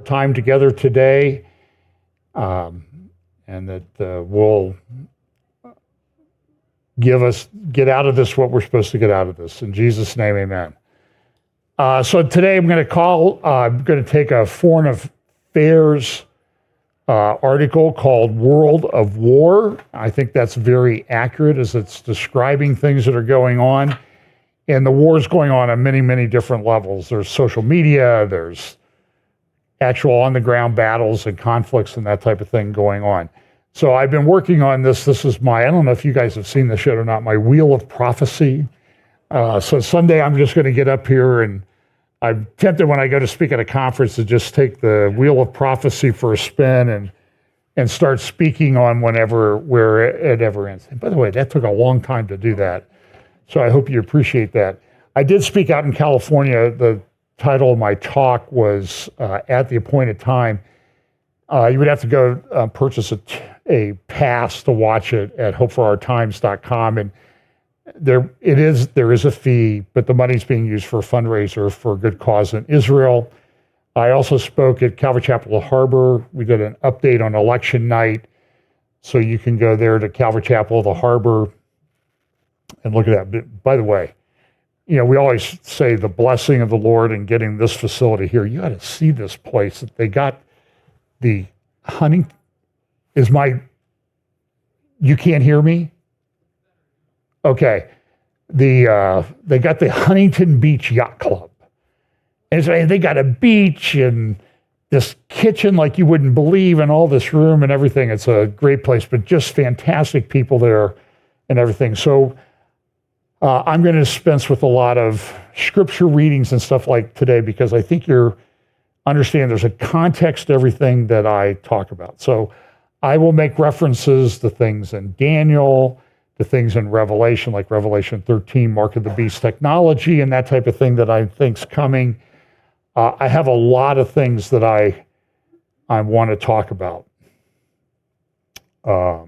time together today, and that we'll get out of this what we're supposed to get out of this. In Jesus' name, amen. So today I'm going to take a foreign affairs article called World of War. I think that's very accurate as it's describing things that are going on. And the war is going on many, many different levels. There's social media, there's actual on-the-ground battles and conflicts and that type of thing going on. So I've been working on this. This is I don't know if you guys have seen this yet or not, my Wheel of Prophecy. So Sunday I'm just going to get up here, and I'm tempted when I go to speak at a conference to just take the Wheel of Prophecy for a spin and start speaking on where it ever ends. And by the way, that took a long time to do that. So I hope you appreciate that. I did speak out in California. The title of my talk was At the Appointed Time. You would have to go purchase a pass to watch it at hopeforourtimes.com. And there is a fee, but the money's being used for a fundraiser for a good cause in Israel. I also spoke at Calvary Chapel of Harbor. We did an update on election night. So you can go there to Calvary Chapel of the Harbor and look at that. But by the way, we always say the blessing of the Lord in getting this facility here. You got to see this place. They got the hunting. You can't hear me? Okay. They got the Huntington Beach Yacht Club. And so they got a beach and this kitchen like you wouldn't believe, and all this room and everything. It's a great place, but just fantastic people there and everything. So I'm going to dispense with a lot of scripture readings and stuff like today, because I think you're understand there's a context to everything that I talk about. So I will make references to things in Daniel, to things in Revelation, like Revelation 13, Mark of the Beast technology, and that type of thing that I think's coming. I have a lot of things that I want to talk about.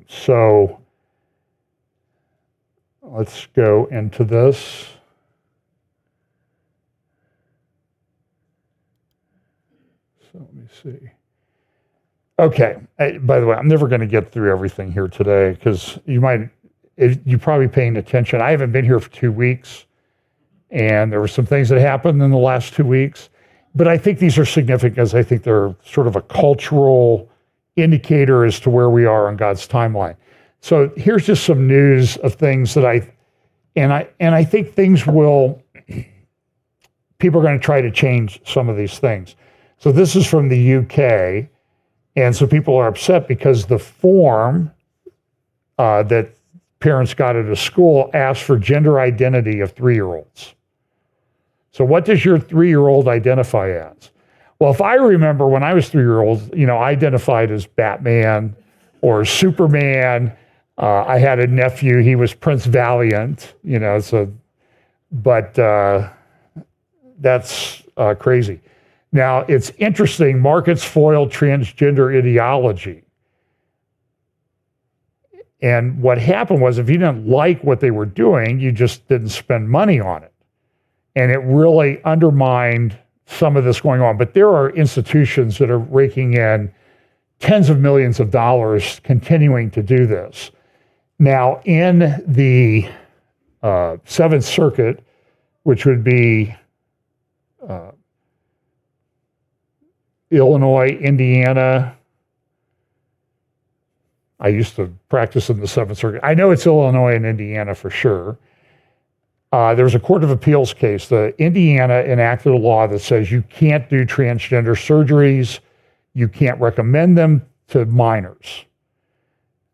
So let's go into this. So let me see. Okay. By the way, I'm never going to get through everything here today, because you're probably paying attention. I haven't been here for 2 weeks, and there were some things that happened in the last 2 weeks. But I think these are significant, because I think they're sort of a cultural indicator as to where we are on God's timeline. So here's just some news of things that I think people are going to try to change some of these things. So this is from the UK, and so people are upset because the form that parents got at a school asked for gender identity of 3-year-olds. So what does your 3-year-old identify as? Well, if I remember when I was 3-year-old, I identified as Batman or Superman. I had a nephew, he was Prince Valiant, but that's crazy. Now, it's interesting, markets foiled transgender ideology. And what happened was, if you didn't like what they were doing, you just didn't spend money on it. And it really undermined some of this going on. But there are institutions that are raking in tens of millions of dollars continuing to do this. Now, in the Seventh Circuit, which would be Illinois, Indiana. I used to practice in the Seventh Circuit. I know it's Illinois and Indiana for sure. There was a Court of Appeals case. Indiana enacted a law that says you can't do transgender surgeries. You can't recommend them to minors.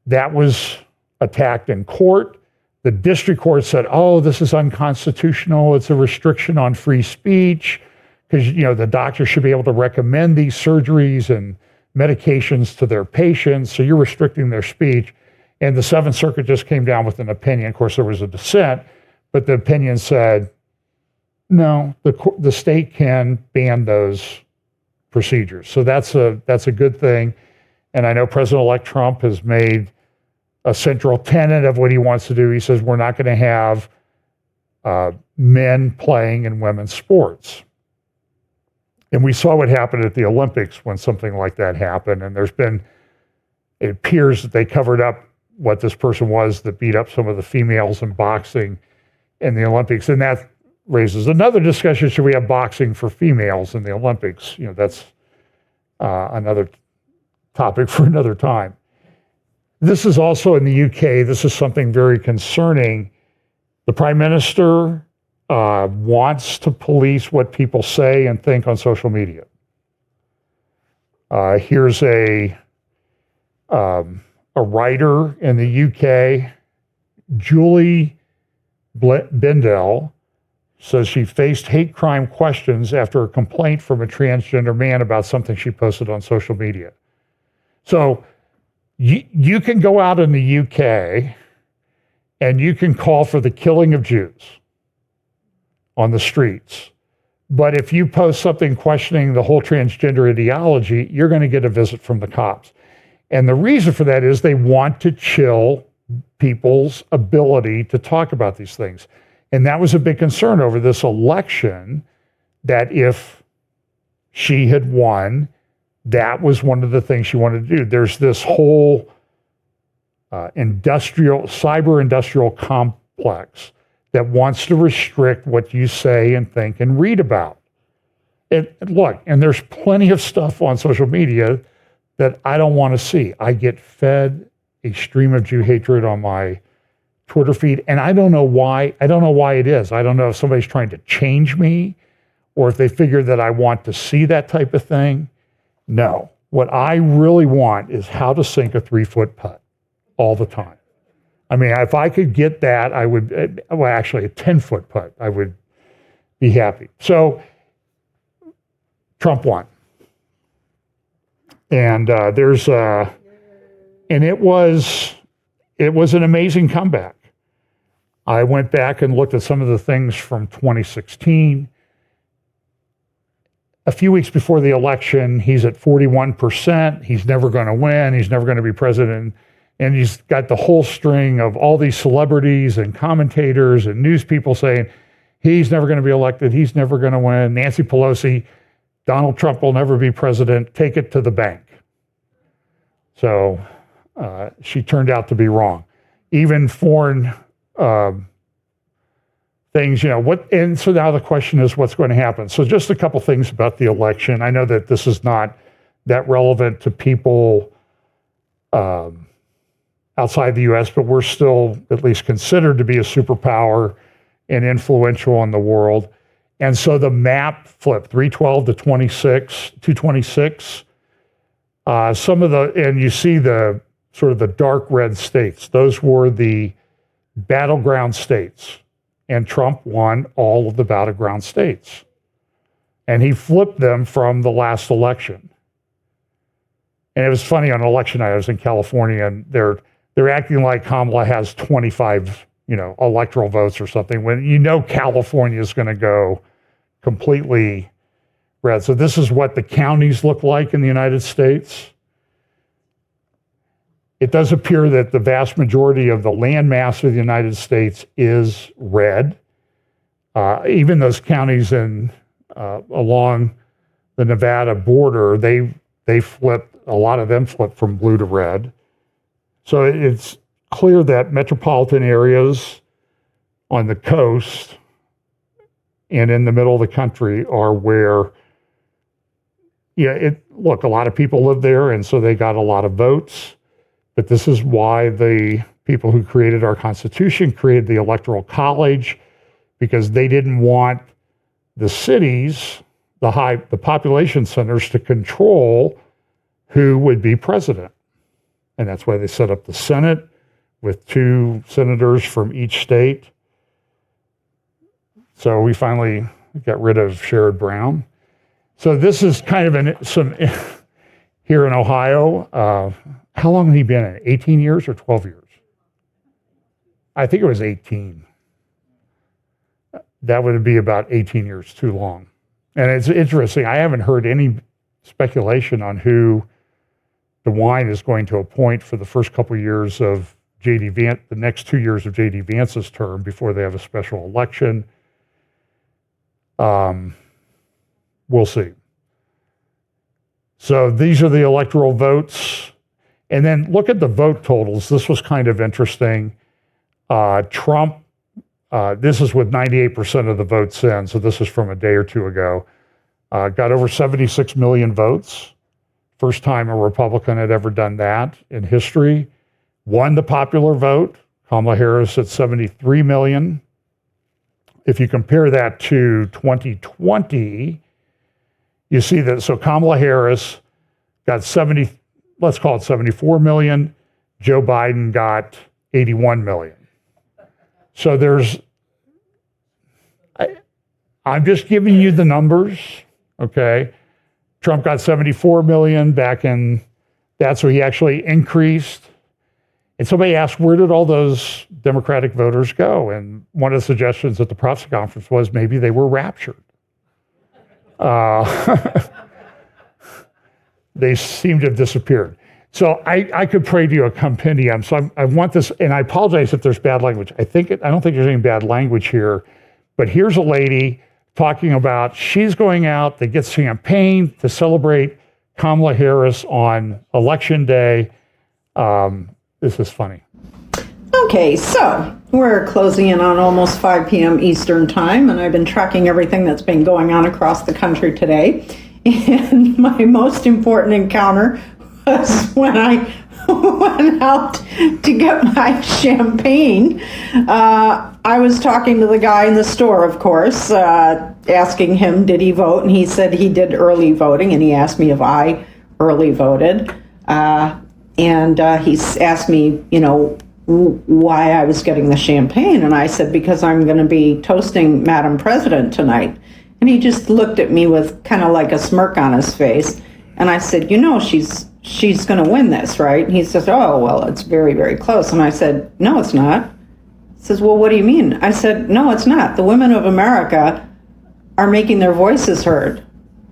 That was attacked in court. The district court said, this is unconstitutional. It's a restriction on free speech, because the doctor should be able to recommend these surgeries and medications to their patients, so you're restricting their speech. And the Seventh Circuit just came down with an opinion. Of course, there was a dissent, but the opinion said, no, the state can ban those procedures. So that's a good thing. And I know President-elect Trump has made a central tenet of what he wants to do. He says we're not going to have men playing in women's sports. And we saw what happened at the Olympics when something like that happened. And it appears that they covered up what this person was that beat up some of the females in boxing in the Olympics. And that raises another discussion. Should we have boxing for females in the Olympics? That's another topic for another time. This is also in the UK. This is something very concerning. The Prime Minister wants to police what people say and think on social media. Here's a writer in the UK, Julie Bindell, says she faced hate crime questions after a complaint from a transgender man about something she posted on social media. So you can go out in the UK and you can call for the killing of Jews on the streets. But if you post something questioning the whole transgender ideology, you're going to get a visit from the cops. And the reason for that is they want to chill people's ability to talk about these things. And that was a big concern over this election, that if she had won, that was one of the things she wanted to do. There's this whole cyber industrial complex that wants to restrict what you say and think and read about. And there's plenty of stuff on social media that I don't want to see. I get fed a stream of Jew hatred on my Twitter feed, and I don't know why. I don't know why it is. I don't know if somebody's trying to change me or if they figure that I want to see that type of thing. No. What I really want is how to sink a 3-foot putt all the time. I mean, if I could get that, I would, well, actually a 10-foot putt, I would be happy. So Trump won. And and it was an amazing comeback. I went back and looked at some of the things from 2016. A few weeks before the election, he's at 41%. He's never going to win. He's never going to be president. And he's got the whole string of all these celebrities and commentators and news people saying, he's never going to be elected. He's never going to win. Nancy Pelosi, Donald Trump will never be president. Take it to the bank. So she turned out to be wrong. Even foreign things, and so now the question is what's going to happen. So just a couple things about the election. I know that this is not that relevant to people outside the U.S., but we're still at least considered to be a superpower and influential in the world. And so the map flipped, 312 to 226. And you see the sort of the dark red states. Those were the battleground states. And Trump won all of the battleground states. And he flipped them from the last election. And it was funny, on election night, I was in California, and they're acting like Kamala has 25, electoral votes or something, when California is going to go completely red. So this is what the counties look like in the United States. It does appear that the vast majority of the land mass of the United States is red. Even those counties along the Nevada border, they flipped, a lot of them flipped from blue to red. So it's clear that metropolitan areas on the coast and in the middle of the country are where, look, a lot of people live there, and so they got a lot of votes. But this is why the people who created our Constitution created the Electoral College, because they didn't want the cities, the population centers, to control who would be president. And that's why they set up the Senate with 2 senators from each state. So we finally got rid of Sherrod Brown. So this is kind of some here in Ohio. How long had he been in? 18 years or 12 years? I think it was 18. That would be about 18 years too long. And it's interesting. I haven't heard any speculation on who DeWine is going to appoint for the first couple of years of J.D. Vance, the next 2 years of J.D. Vance's term before they have a special election. We'll see. So these are the electoral votes. And then look at the vote totals. This was kind of interesting. Trump, this is with 98% of the votes in, so this is from a day or two ago, got over 76 million votes. First time a Republican had ever done that in history. Won the popular vote. Kamala Harris at 73 million. If you compare that to 2020, you see that, so Kamala Harris got let's call it 74 million. Joe Biden got 81 million. So I'm just giving you the numbers, okay? Trump got 74 million back in, that's where he actually increased. And somebody asked, where did all those Democratic voters go? And one of the suggestions at the Prophetic conference was maybe they were raptured. They seem to have disappeared. So I could pray to you a compendium. So I want this, and I apologize if there's bad language. I don't think there's any bad language here, but here's a lady talking about she's going out to get champagne to celebrate Kamala Harris on Election Day. This is funny. Okay, so we're closing in on almost 5 p.m. Eastern time, and I've been tracking everything that's been going on across the country today. And my most important encounter was when I went out to get my champagne. I was talking to the guy in the store, of course, asking him, did he vote? And he said he did early voting, and he asked me if I early voted. And he asked me, why I was getting the champagne. And I said, because I'm going to be toasting Madam President tonight. And he just looked at me with kind of like a smirk on his face. And I said, she's going to win this, right? And he says, oh, well, it's very, very close. And I said, no, it's not. He says, well, what do you mean? I said, no, it's not. The women of America are making their voices heard.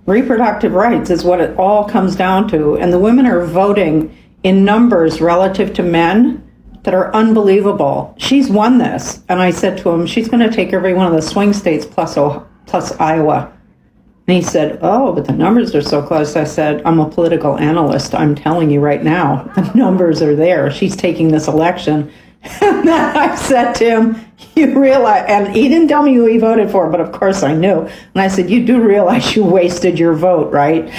Reproductive rights is what it all comes down to. And the women are voting in numbers relative to men that are unbelievable. She's won this. And I said to him, she's going to take every one of the swing states plus Iowa. And he said, oh, but the numbers are so close. I said, I'm a political analyst. I'm telling you right now, the numbers are there. She's taking this election. And then I said to him, you realize, and he didn't tell me who he voted for, but of course I knew. And I said, you do realize you wasted your vote, right?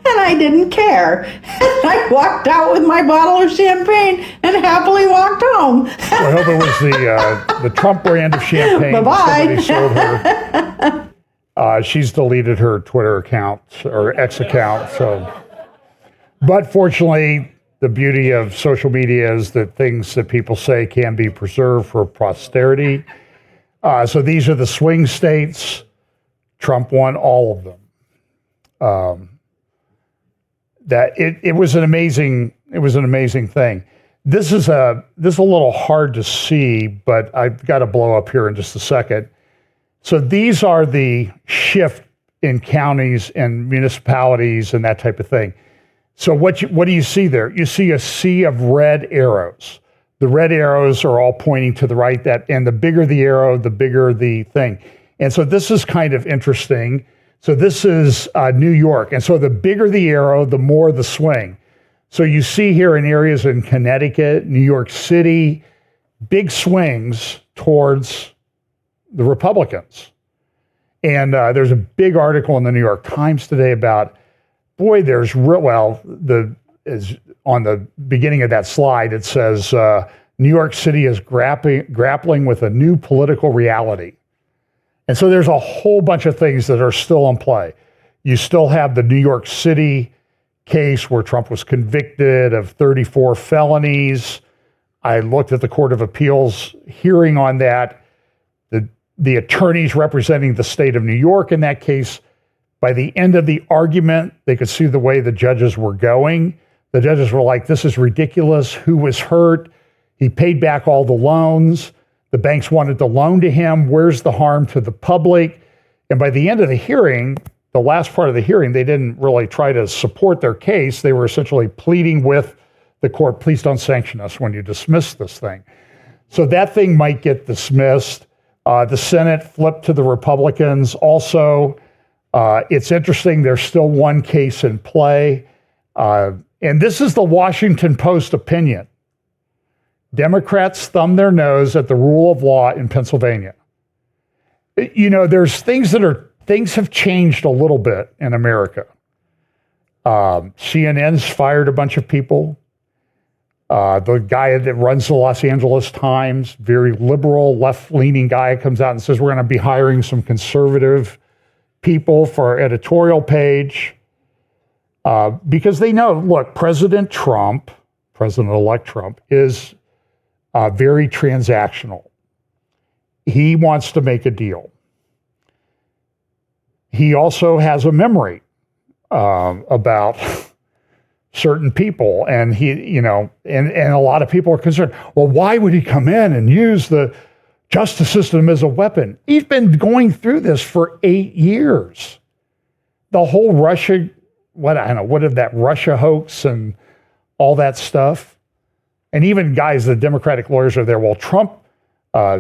And I didn't care. I walked out with my bottle of champagne and happily walked home. Well, I hope it was the Trump brand of champagne. Bye-bye. Somebody sold her. She's deleted her Twitter account or X account. But fortunately, the beauty of social media is that things that people say can be preserved for posterity. So these are the swing states. Trump won all of them. That it was an amazing thing. This is a little hard to see, but I've got to blow up here in just a second. So these are the shift in counties and municipalities and that type of thing. So what do you see there? You see a sea of red arrows. The red arrows are all pointing to the right. And the bigger the arrow, the bigger the thing. And so this is kind of interesting. So this is New York. And so the bigger the arrow, the more the swing. So you see here in areas in Connecticut, New York City, big swings towards the Republicans. And there's a big article in the New York Times today about, boy, there's on the beginning of that slide, it says, New York City is grappling with a new political reality. And so there's a whole bunch of things that are still in play. You still have the New York City case where Trump was convicted of 34 felonies. I looked at the Court of Appeals hearing on that. The attorneys representing the state of New York in that case, by the end of the argument, they could see the way the judges were going. The judges were like, this is ridiculous. Who was hurt? He paid back all the loans. The banks wanted to loan to him. Where's the harm to the public? And by the end of the hearing, the last part of the hearing, they didn't really try to support their case. They were essentially pleading with the court, please don't sanction us when you dismiss this thing. So that thing might get dismissed. The Senate flipped to the Republicans also. It's interesting. There's still one case in play. And this is the Washington Post opinion. Democrats thumb their nose at the rule of law in Pennsylvania. There's things have changed a little bit in America. CNN's fired a bunch of people. The guy that runs the Los Angeles Times, very liberal, left-leaning guy, comes out and says, we're going to be hiring some conservative people for our editorial page. Because they know, look, President-elect Trump, is very transactional. He wants to make a deal. He also has a memory about certain people, and and a lot of people are concerned. Well, why would he come in and use the justice system as a weapon? He's been going through this for 8 years. The whole Russia, what of that Russia hoax and all that stuff, and even guys, the Democratic lawyers are there. Well, Trump,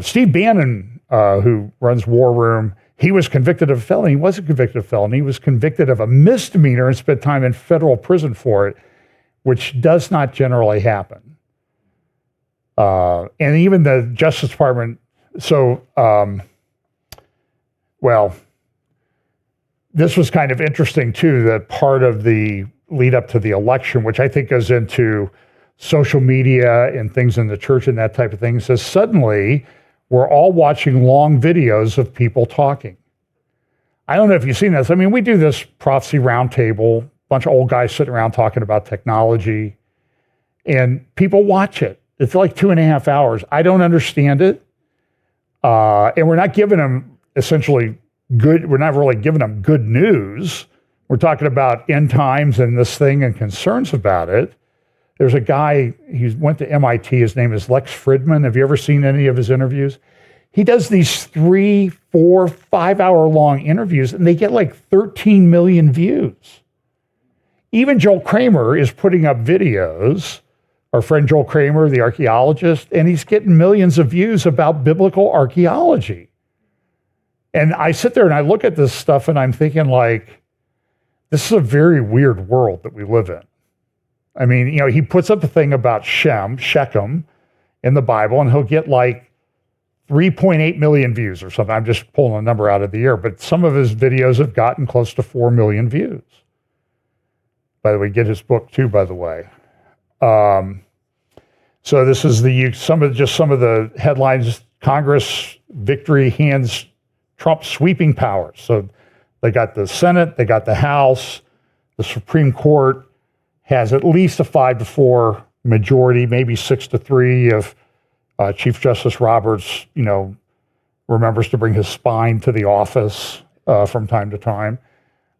Steve Bannon, who runs War Room. He was convicted of a felony. He wasn't convicted of a felony. He was convicted of a misdemeanor and spent time in federal prison for it, which does not generally happen. And even the Justice Department, this was kind of interesting too, that part of the lead up to the election, which I think goes into social media and things in the church and that type of thing, says suddenly we're all watching long videos of people talking. I don't know if you've seen this. I mean, we do this prophecy roundtable, a bunch of old guys sitting around talking about technology, and people watch it. It's like 2.5 hours. I don't understand it. And we're not giving them we're not really giving them good news. We're talking about end times and this thing and concerns about it. There's a guy, he went to MIT, his name is Lex Fridman. Have you ever seen any of his interviews? He does these 3, 4, 5 hour long interviews, and they get like 13 million views. Even Joel Kramer is putting up videos, our friend Joel Kramer, the archaeologist, and he's getting millions of views about biblical archaeology. And I sit there and I look at this stuff and I'm thinking, like, this is a very weird world that we live in. I mean, he puts up a thing about Shechem in the Bible, and he'll get like 3.8 million views or something. I'm just pulling a number out of the air, but some of his videos have gotten close to 4 million views. By the way, get his book too, by the way. So this is some of the headlines. Congress victory hands Trump sweeping powers. So they got the Senate, they got the House, the Supreme Court has at least a 5-4 majority, maybe 6-3 if Chief Justice Roberts, remembers to bring his spine to the office from time to time.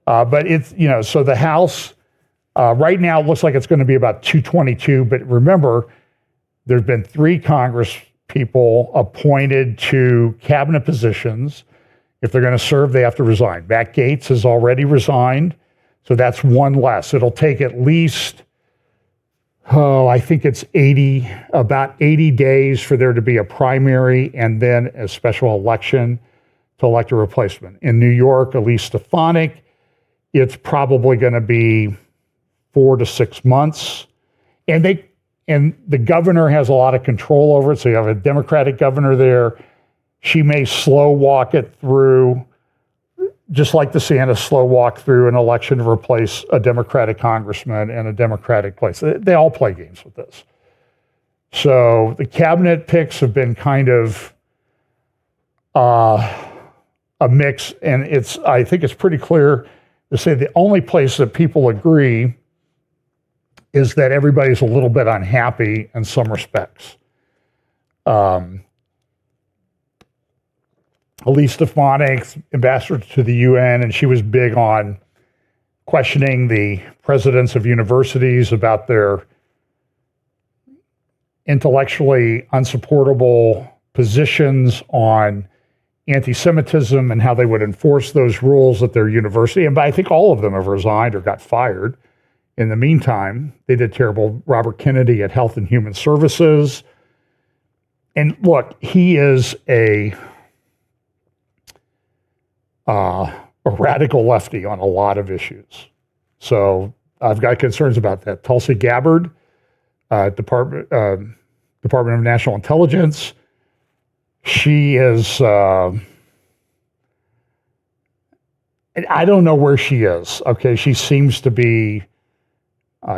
But it's, so the House, right now it looks like it's going to be about 222. But remember, there's been 3 Congress people appointed to cabinet positions. If they're going to serve, they have to resign. Matt Gaetz has already resigned. So that's one less. It'll take at least, I think it's about 80 days for there to be a primary and then a special election to elect a replacement. In New York, Elise Stefanik, it's probably going to be 4 to 6 months. And the governor has a lot of control over it. So you have a Democratic governor there. She may slow walk it through, just like DeSantis slow walk through an election to replace a Democratic congressman in a Democratic place. They all play games with this. So the cabinet picks have been kind of a mix, and I think it's pretty clear to say the only place that people agree is that everybody's a little bit unhappy in some respects. Elise Stefanik, ambassador to the UN, and she was big on questioning the presidents of universities about their intellectually unsupportable positions on anti-Semitism and how they would enforce those rules at their university. And I think all of them have resigned or got fired. In the meantime, they did terrible. Robert Kennedy at Health and Human Services. And look, he is a a radical lefty on a lot of issues. So I've got concerns about that. Tulsi Gabbard, Department of National Intelligence. She is, I don't know where she is. Okay, she seems to be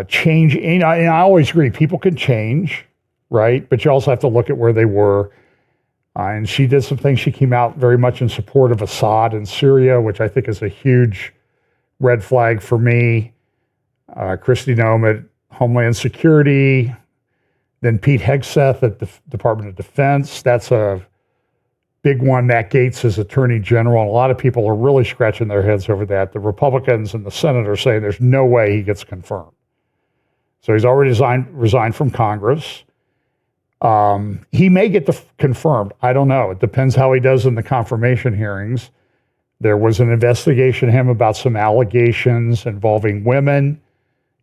changing. And I always agree, people can change, right? But you also have to look at where they were. And she did some things. She came out very much in support of Assad in Syria, which I think is a huge red flag for me. Kristi Noem at Homeland Security, then Pete Hegseth at the Department of Defense. That's a big one. Matt Gaetz is Attorney General. And a lot of people are really scratching their heads over that. The Republicans and the Senate are saying there's no way he gets confirmed. So he's already resigned from Congress. He may get confirmed. I don't know. It depends how he does in the confirmation hearings. There was an investigation of him about some allegations involving women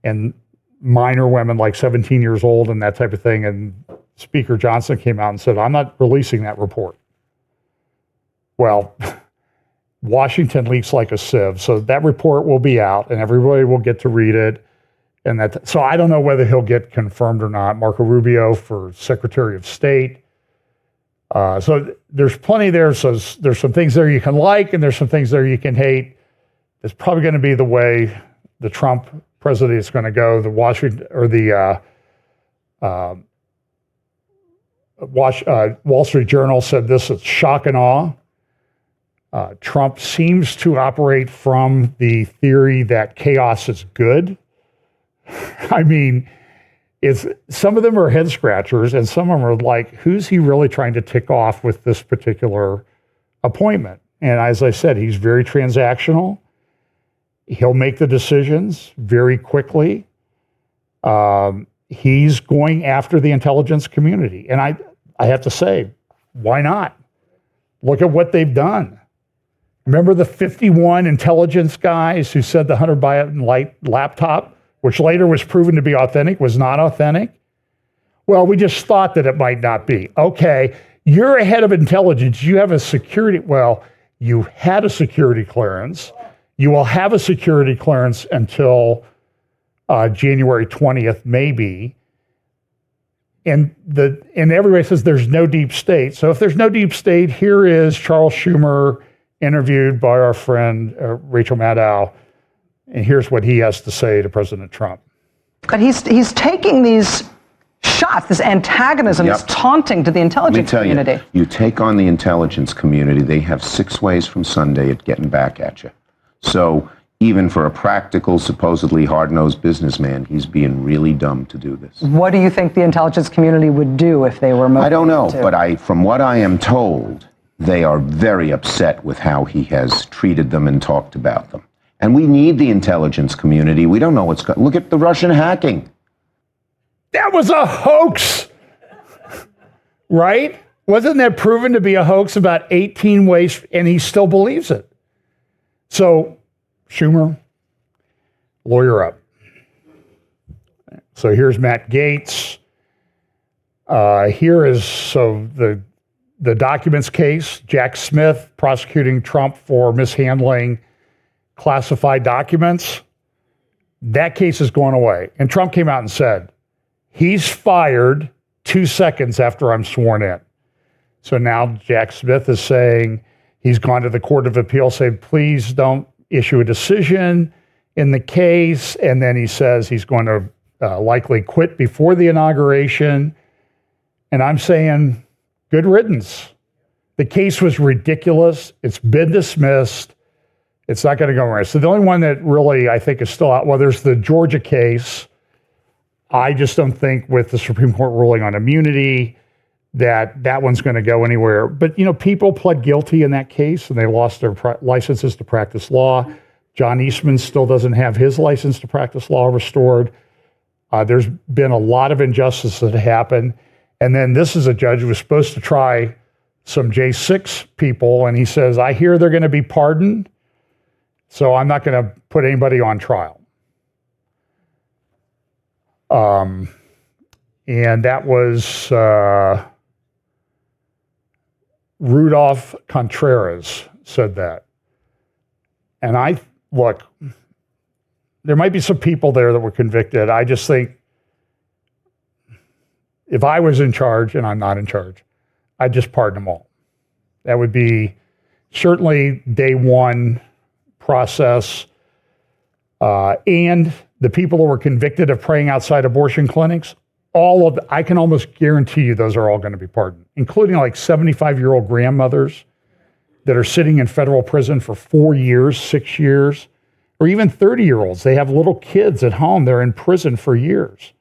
and minor women, like 17 years old and that type of thing. And Speaker Johnson came out and said, I'm not releasing that report. Well, Washington leaks like a sieve. So that report will be out and everybody will get to read it. And so I don't know whether he'll get confirmed or not. Marco Rubio for Secretary of State. So there's plenty there. So there's some things there you can like, and there's some things there you can hate. It's probably going to be the way the Trump presidency is going to go. The Wall Street Journal said this: it's shock and awe. Trump seems to operate from the theory that chaos is good. I mean, some of them are head scratchers, and some of them are like, who's he really trying to tick off with this particular appointment? And as I said, he's very transactional. He'll make the decisions very quickly. He's going after the intelligence community. And I have to say, why not? Look at what they've done. Remember the 51 intelligence guys who said the Hunter Biden laptop, which later was proven to be authentic, was not authentic? Well, we just thought that it might not be. Okay, you're a head of intelligence. You have a security, well, you had a security clearance. You will have a security clearance until January 20th, maybe. And everybody says there's no deep state. So if there's no deep state, here is Charles Schumer interviewed by our friend Rachel Maddow. And here's what he has to say to President Trump. But he's taking these shots, this antagonism, this taunting to the intelligence community. You take on the intelligence community, they have 6 ways from Sunday at getting back at you. So even for a practical, supposedly hard-nosed businessman, he's being really dumb to do this. What do you think the intelligence community would do if they were motivated? I don't know, but from what I am told, they are very upset with how he has treated them and talked about them. And we need the intelligence community. We don't know what's going on. Look at the Russian hacking. That was a hoax, right? Wasn't that proven to be a hoax about 18 ways, and he still believes it? So, Schumer, lawyer up. So here's Matt Gaetz. Here is the documents case. Jack Smith prosecuting Trump for mishandling classified documents. That case is going away. And Trump came out and said, he's fired 2 seconds after I'm sworn in. So now Jack Smith is saying he's gone to the Court of Appeal saying, please don't issue a decision in the case. And then he says he's going to likely quit before the inauguration. And I'm saying, good riddance. The case was ridiculous. It's been dismissed. It's not going to go anywhere. So the only one that really I think is still out, well, there's the Georgia case. I just don't think with the Supreme Court ruling on immunity that one's going to go anywhere. But, people pled guilty in that case and they lost their licenses to practice law. John Eastman still doesn't have his license to practice law restored. There's been a lot of injustice that happened. And then this is a judge who was supposed to try some J6 people. And he says, I hear they're going to be pardoned. So I'm not going to put anybody on trial. And that was Rudolph Contreras said that. And look, there might be some people there that were convicted. I just think if I was in charge, and I'm not in charge, I'd just pardon them all. That would be certainly day one process. And the people who were convicted of praying outside abortion clinics, I can almost guarantee you those are all going to be pardoned, including like 75-year-old grandmothers that are sitting in federal prison for 4 years, 6 years, or even 30-year-olds. They have little kids at home. They're in prison for years.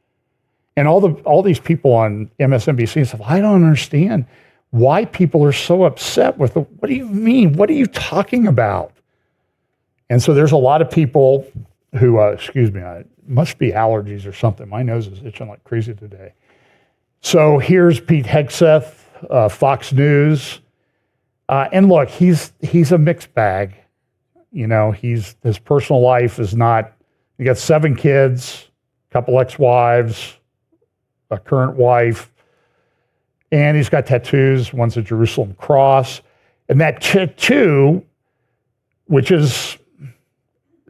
And all these people on MSNBC and stuff, I don't understand why people are so upset with what do you mean? What are you talking about? And so there's a lot of people who, it must be allergies or something. My nose is itching like crazy today. So here's Pete Hegseth, Fox News. And look, he's a mixed bag. You know, his personal life is not, he got 7 kids, a couple ex-wives, a current wife, and he's got tattoos. One's a Jerusalem cross. And that tattoo, which is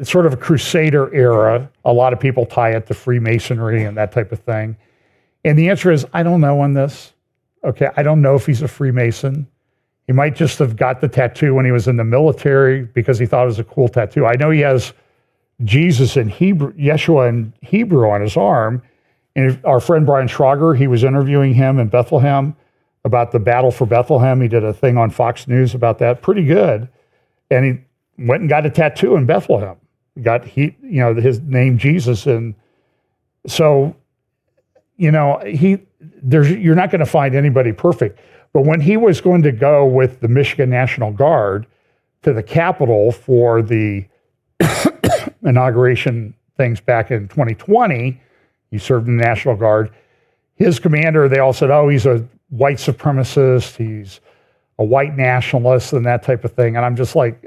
sort of a Crusader era, a lot of people tie it to Freemasonry and that type of thing. And the answer is, I don't know on this. Okay, I don't know if he's a Freemason. He might just have got the tattoo when he was in the military because he thought it was a cool tattoo. I know he has Jesus in Hebrew, Yeshua in Hebrew on his arm. And our friend Brian Schrager, he was interviewing him in Bethlehem about the battle for Bethlehem. He did a thing on Fox News about that, pretty good. And he went and got a tattoo in Bethlehem. Got his name Jesus, and so you're not going to find anybody perfect. But when he was going to go with the Michigan National Guard to the Capitol for the inauguration things back in 2020, he served in the National Guard. His commander, they all said, oh, he's a white supremacist, he's a white nationalist, and that type of thing. And I'm just like,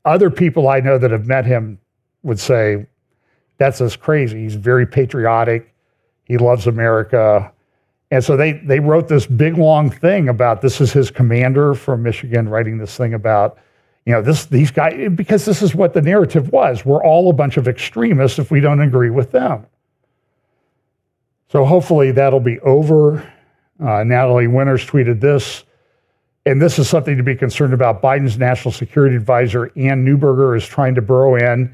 other people I know that have met him would say, that's just crazy. He's very patriotic. He loves America. And so they wrote this big, long thing about, this is his commander from Michigan writing this thing about, these guys, because this is what the narrative was. We're all a bunch of extremists if we don't agree with them. So hopefully that'll be over. Natalie Winters tweeted this, and this is something to be concerned about. Biden's national security advisor, Ann Neuberger, is trying to burrow in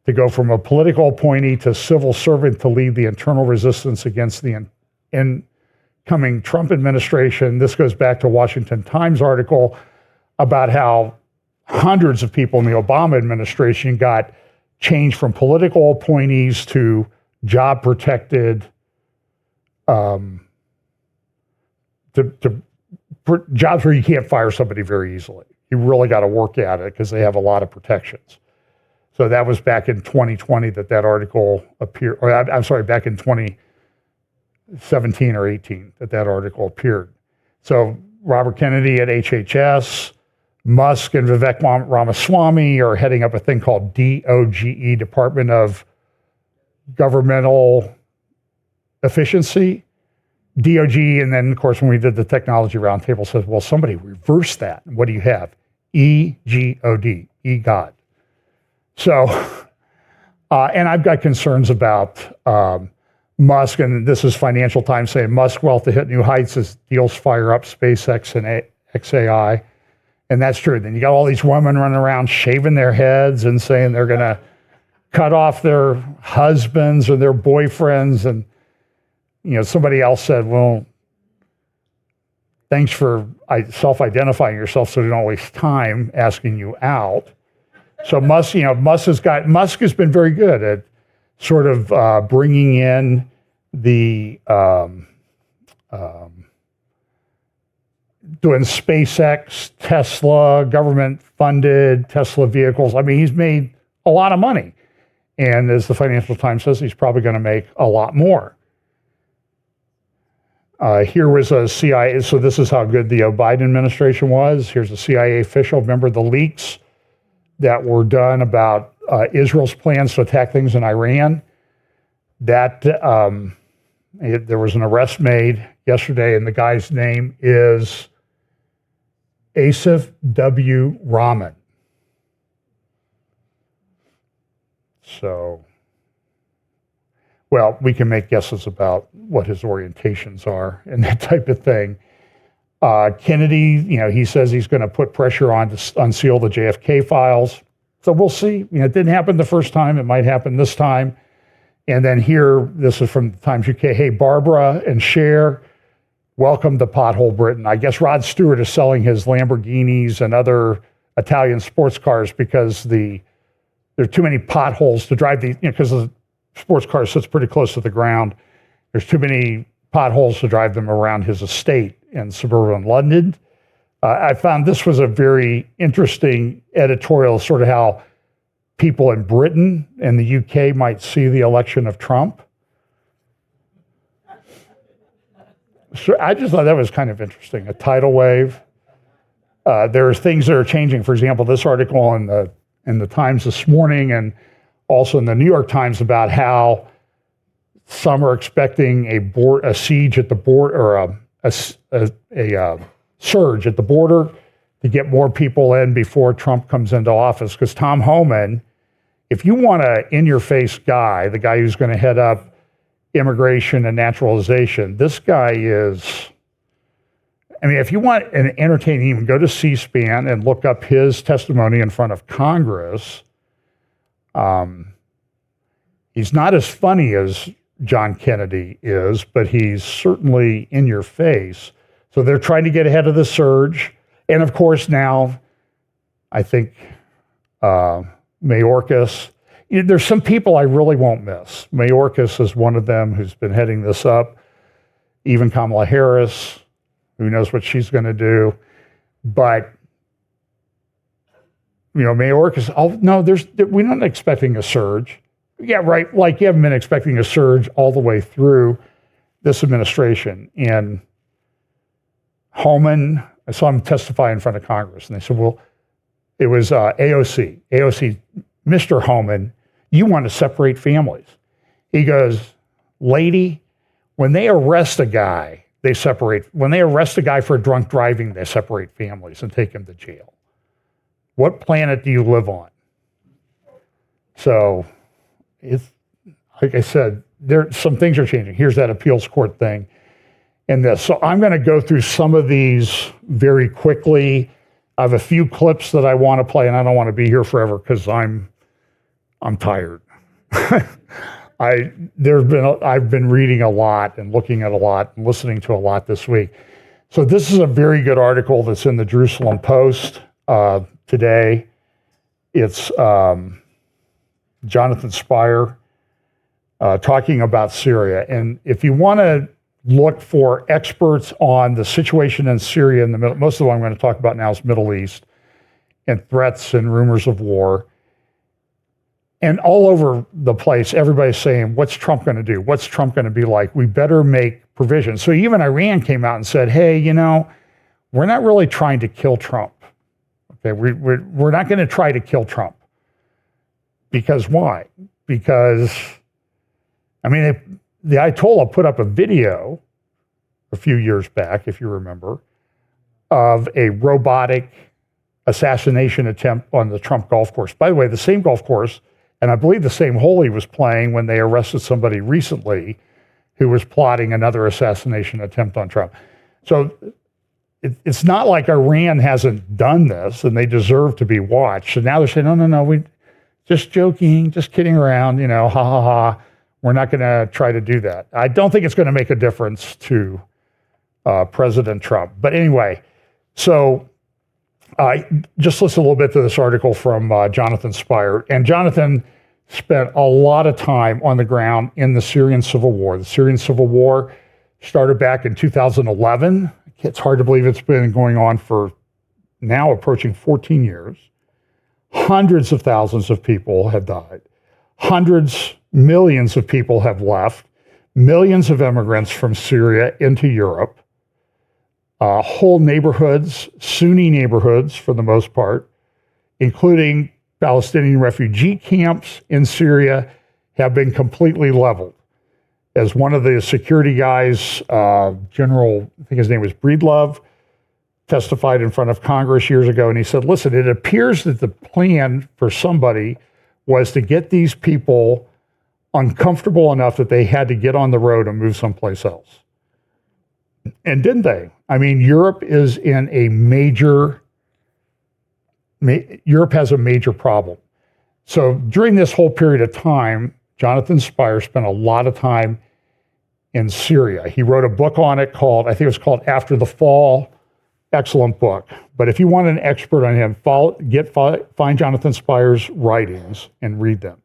to go from a political appointee to civil servant to lead the internal resistance against the incoming Trump administration. This goes back to a Washington Times article about how hundreds of people in the Obama administration got changed from political appointees to job-protected jobs where you can't fire somebody very easily. You really got to work at it because they have a lot of protections. So that was back in 2020 that article appeared, or I'm sorry, back in 2017 or 18 that article appeared. So Robert Kennedy at HHS, Musk and Vivek Ramaswamy are heading up a thing called DOGE, Department of Governmental Efficiency. DOG, and then, of course, when we did the technology roundtable, says, well, somebody reversed that. What do you have? EGOD, E-God. So, and I've got concerns about Musk, and this is Financial Times saying Musk wealth to hit new heights as deals fire up SpaceX and XAI. And that's true. Then you got all these women running around shaving their heads and saying they're going to cut off their husbands or their boyfriends. And somebody else said, well, thanks for self-identifying yourself so they don't waste time asking you out. So Musk has been very good at sort of bringing in the doing SpaceX, Tesla, government-funded Tesla vehicles. I mean, he's made a lot of money. And as the Financial Times says, he's probably going to make a lot more. Here was a CIA, so this is how good the Biden administration was. Here's a CIA official. Remember the leaks that were done about Israel's plans to attack things in Iran? There was an arrest made yesterday, and the guy's name is Asif W. Rahman. So, well, we can make guesses about what his orientations are and that type of thing. Kennedy, he says he's going to put pressure on to unseal the JFK files. So we'll see. It didn't happen the first time. It might happen this time. And then here, this is from the Times UK. Hey, Barbara and Cher, welcome to Pothole Britain. I guess Rod Stewart is selling his Lamborghinis and other Italian sports cars because there are too many potholes to drive these, because the sports car sits pretty close to the ground. There's too many potholes to drive them around his estate in suburban London. I found this was a very interesting editorial, sort of how people in Britain and the UK might see the election of Trump. So I just thought that was kind of interesting, a tidal wave. There are things that are changing. For example, this article in the Times this morning and also in the New York Times about how some are expecting a siege at the border, or a surge at the border to get more people in before Trump comes into office. Because Tom Homan, if you want an in-your-face guy, the guy who's going to head up immigration and naturalization, this guy is, if you want an entertaining, even go to C-SPAN and look up his testimony in front of Congress. He's not as funny as John Kennedy is, but he's certainly in your face. So they're trying to get ahead of the surge. And of course now, I think Mayorkas, there's some people I really won't miss. Mayorkas is one of them who's been heading this up. Even Kamala Harris, who knows what she's going to do. But, Mayorkas, we're not expecting a surge. Yeah, right. Like you haven't been expecting a surge all the way through this administration. And Homan, I saw him testify in front of Congress, and they said, well, it was AOC. AOC, Mr. Homan, you want to separate families. He goes, lady, when they arrest a guy, they separate. When they arrest a guy for drunk driving, they separate families and take him to jail. What planet do you live on? So it's, like I said, some things are changing. Here's that appeals court thing. And this. So I'm going to go through some of these very quickly. I have a few clips that I want to play, and I don't want to be here forever because I'm tired. I've been reading a lot and looking at a lot and listening to a lot this week. So this is a very good article that's in the Jerusalem Post today. It's Jonathan Spire talking about Syria. And if you want to look for experts on the situation in Syria, in the middle, most of what I'm going to talk about now is Middle East and threats and rumors of war. And all over the place, everybody's saying, what's Trump going to do? What's Trump going to be like? We better make provisions. So even Iran came out and said, hey, we're not really trying to kill Trump. Okay, we're not going to try to kill Trump. Because why? Because, the Ayatollah put up a video a few years back, if you remember, of a robotic assassination attempt on the Trump golf course. By the way, the same golf course, and I believe the same hole he was playing when they arrested somebody recently who was plotting another assassination attempt on Trump. So it's not like Iran hasn't done this and they deserve to be watched. So now they're saying, no, we just joking, just kidding around, ha ha ha. We're not going to try to do that. I don't think it's going to make a difference to President Trump. But anyway, so just listen a little bit to this article from Jonathan Spire. And Jonathan spent a lot of time on the ground in the Syrian civil war. The Syrian civil war started back in 2011. It's hard to believe it's been going on for now approaching 14 years. Hundreds of thousands of people have died. Millions of people have left. Millions of immigrants from Syria into Europe. Whole neighborhoods, Sunni neighborhoods for the most part, including Palestinian refugee camps in Syria, have been completely leveled. As one of the security guys, General, I think his name was Breedlove, testified in front of Congress years ago, and he said, listen, it appears that the plan for somebody was to get these people uncomfortable enough that they had to get on the road and move someplace else. And didn't they? I mean, Europe has a major problem. So during this whole period of time, Jonathan Spire spent a lot of time in Syria. He wrote a book on it called, I think it was called After the Fall. Excellent book. But if you want an expert on him, find Jonathan Spire's writings and read them.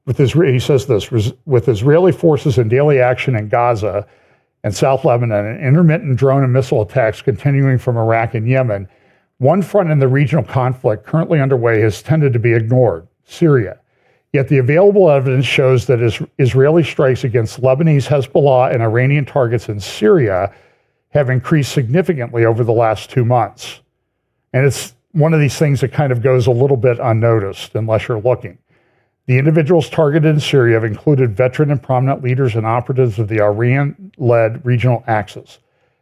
He says this, with Israeli forces in daily action in Gaza and South Lebanon and intermittent drone and missile attacks continuing from Iraq and Yemen, one front in the regional conflict currently underway has tended to be ignored, Syria. Yet the available evidence shows that Israeli strikes against Lebanese Hezbollah and Iranian targets in Syria have increased significantly over the last 2 months. And it's one of these things that kind of goes a little bit unnoticed unless you're looking. The individuals targeted in Syria have included veteran and prominent leaders and operatives of the Iran-led regional axis.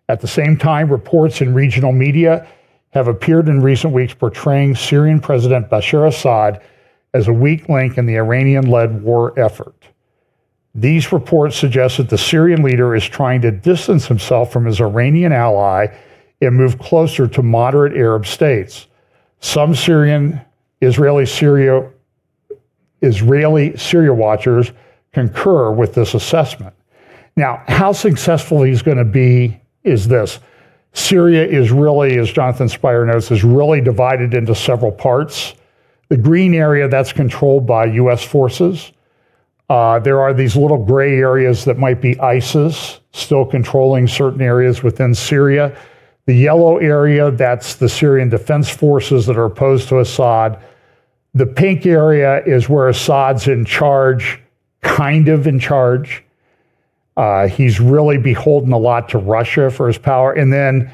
At the same time, reports in regional media have appeared in recent weeks portraying Syrian President Bashar Assad as a weak link in the Iranian-led war effort. These reports suggest that the Syrian leader is trying to distance himself from his Iranian ally and move closer to moderate Arab states. Some Israeli Syria watchers concur with this assessment. Now, how successful he's going to be is this. Syria is really, as Jonathan Spire notes, is really divided into several parts. The green area, that's controlled by U.S. forces. There are these little gray areas that might be ISIS, still controlling certain areas within Syria. The yellow area, that's the Syrian Defense Forces that are opposed to Assad. The pink area is where Assad's in charge, kind of in charge. He's really beholden a lot to Russia for his power. And then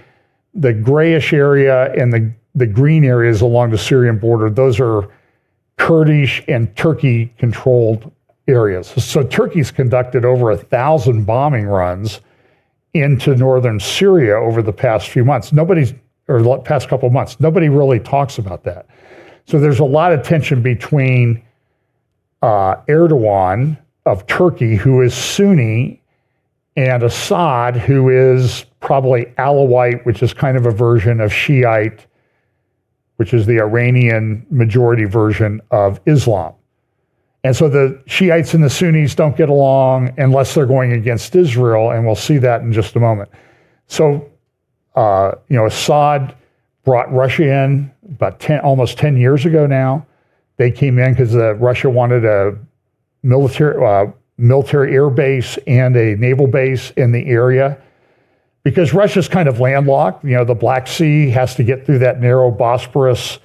the grayish area and the green areas along the Syrian border, those are Kurdish and Turkey-controlled areas. So Turkey's conducted over 1,000 bombing runs into northern Syria over the past few months. Past couple of months. Nobody really talks about that. So there's a lot of tension between Erdogan of Turkey, who is Sunni, and Assad, who is probably Alawite, which is kind of a version of Shiite, which is the Iranian majority version of Islam. And so the Shiites and the Sunnis don't get along unless they're going against Israel, and we'll see that in just a moment. So, Assad brought Russia in about almost 10 years ago now. They came in because Russia wanted a military air base and a naval base in the area. Because Russia's kind of landlocked, the Black Sea has to get through that narrow Bosporus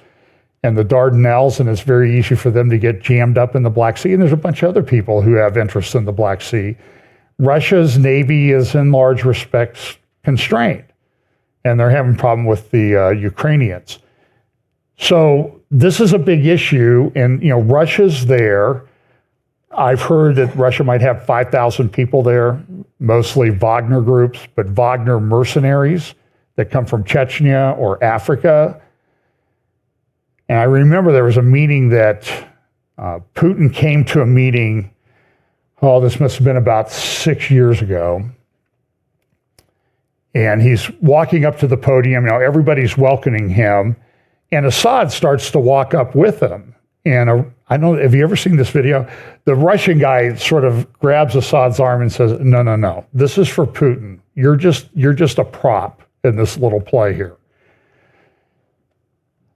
and the Dardanelles, and it's very easy for them to get jammed up in the Black Sea. And there's a bunch of other people who have interest in the Black Sea. Russia's Navy is in large respects constrained, and they're having a problem with the Ukrainians. So this is a big issue, and Russia's there. I've heard that Russia might have 5,000 people there, mostly Wagner groups, but Wagner mercenaries that come from Chechnya or Africa. And I remember there was a meeting that Putin came to a meeting, this must have been about 6 years ago. And he's walking up to the podium, everybody's welcoming him, and Assad starts to walk up with him. And I don't know, have you ever seen this video? The Russian guy sort of grabs Assad's arm and says, no, this is for Putin. You're just a prop in this little play here.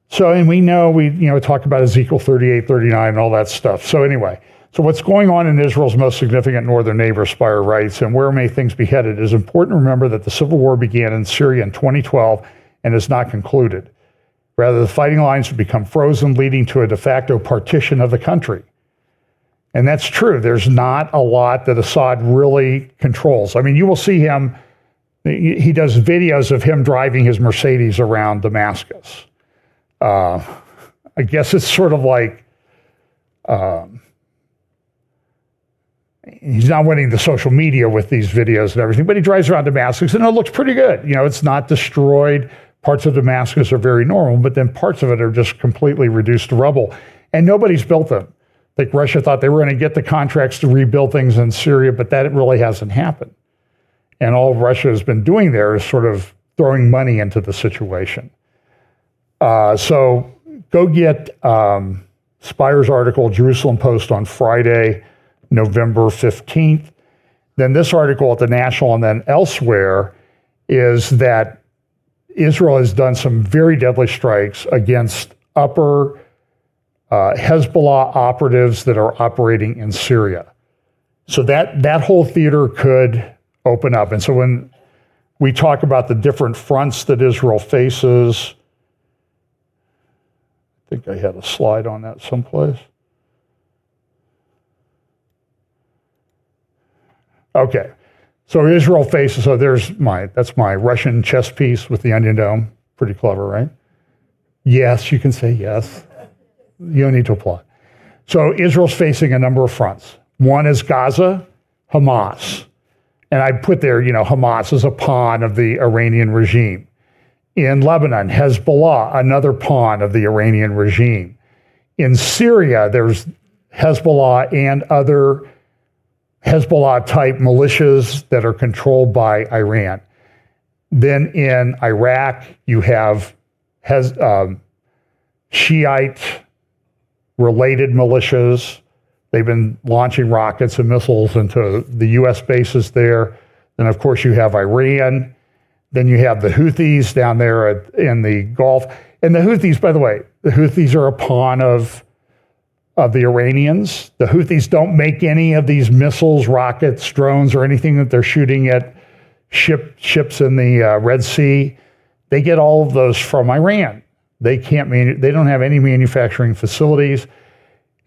So, and we talk about Ezekiel 38, 39 and all that stuff. So anyway, what's going on in Israel's most significant northern neighbor, Spire writes, and where may things be headed? It is important to remember that the civil war began in Syria in 2012 and is not concluded. Rather, the fighting lines have become frozen, leading to a de facto partition of the country. And that's true. There's not a lot that Assad really controls. I mean, you will see him, he does videos of him driving his Mercedes around Damascus. I guess it's sort of like, he's not winning the social media with these videos and everything, but he drives around Damascus and it looks pretty good. It's not destroyed. Parts of Damascus are very normal, but then parts of it are just completely reduced to rubble. And nobody's built them. I think Russia thought they were going to get the contracts to rebuild things in Syria, but that really hasn't happened. And all Russia has been doing there is sort of throwing money into the situation. So go get Spire's article, Jerusalem Post on Friday, November 15th. Then this article at the National and then elsewhere is that Israel has done some very deadly strikes against upper Hezbollah operatives that are operating in Syria. So that whole theater could open up. And so when we talk about the different fronts that Israel faces, I think I had a slide on that someplace. Okay, so Israel faces, so that's my Russian chess piece with the Onion Dome. Pretty clever, right? Yes, you can say yes. You don't need to applaud. So Israel's facing a number of fronts. One is Gaza, Hamas. And I put there, Hamas is a pawn of the Iranian regime. In Lebanon, Hezbollah, another pawn of the Iranian regime. In Syria, there's Hezbollah and other Hezbollah-type militias that are controlled by Iran. Then in Iraq, you have Shiite-related militias. They've been launching rockets and missiles into the U.S. bases there. Then, of course, you have Iran. Then you have the Houthis down there in the Gulf. And the Houthis, by the way, the Houthis are a pawn of the Iranians. The Houthis don't make any of these missiles, rockets, drones, or anything that they're shooting at ships in the Red Sea. They get all of those from Iran. They don't have any manufacturing facilities.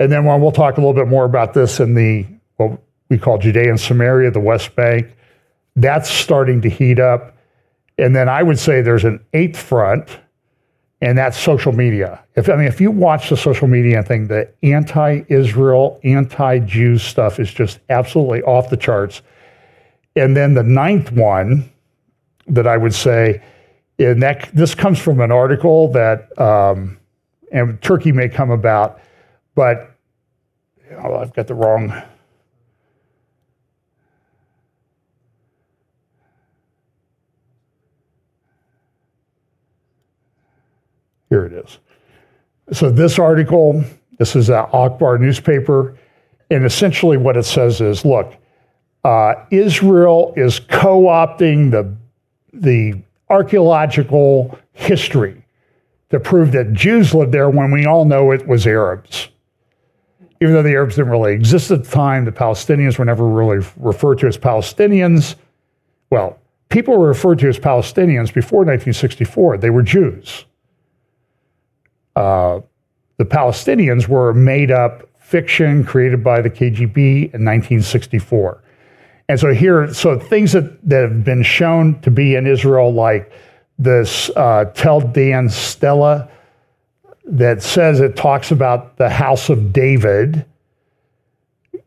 And then we'll talk a little bit more about this in what we call Judea and Samaria, the West Bank. That's starting to heat up. And then I would say there's an eighth front, and that's social media. If you watch the social media thing, the anti-Israel, anti-Jew stuff is just absolutely off the charts. And then the ninth one that I would say, and this comes from an article that, and Turkey may come about, but I've got the wrong. Here it is. So this article, this is an Akhbar newspaper, and essentially what it says is, look, Israel is co-opting the archaeological history to prove that Jews lived there when we all know it was Arabs. Even though the Arabs didn't really exist at the time, the Palestinians were never really referred to as Palestinians. Well, people were referred to as Palestinians before 1964. They were Jews. The Palestinians were a made-up fiction created by the KGB in 1964. And so things that have been shown to be in Israel, like this Tel Dan stela that says it talks about the House of David,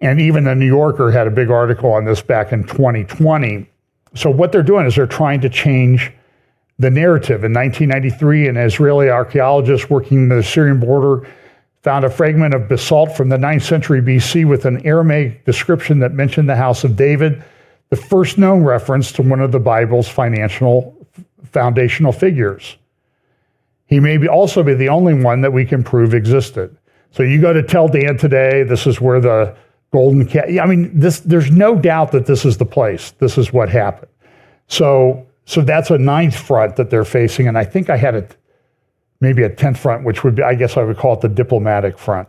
and even the New Yorker had a big article on this back in 2020. So what they're doing is they're trying to change the narrative. In 1993, an Israeli archaeologist working the Syrian border found a fragment of basalt from the 9th century BC with an Aramaic description that mentioned the House of David, the first known reference to one of the Bible's foundational figures. He may also be the only one that we can prove existed. So you go to Tel Dan today, this is where the golden cat, there's no doubt that this is the place. This is what happened. So that's a ninth front that they're facing, and I think I had maybe a 10th front, which would be, I guess I would call it the diplomatic front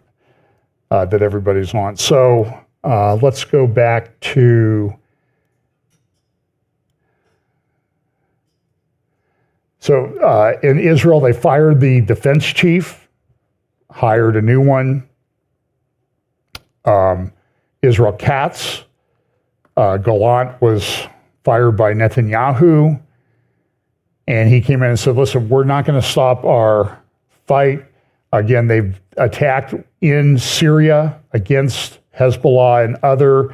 that everybody's on. So let's go back to, in Israel, they fired the defense chief, hired a new one, Israel Katz. Gallant was fired by Netanyahu. And he came in and said, listen, we're not going to stop our fight. Again, they've attacked in Syria against Hezbollah and other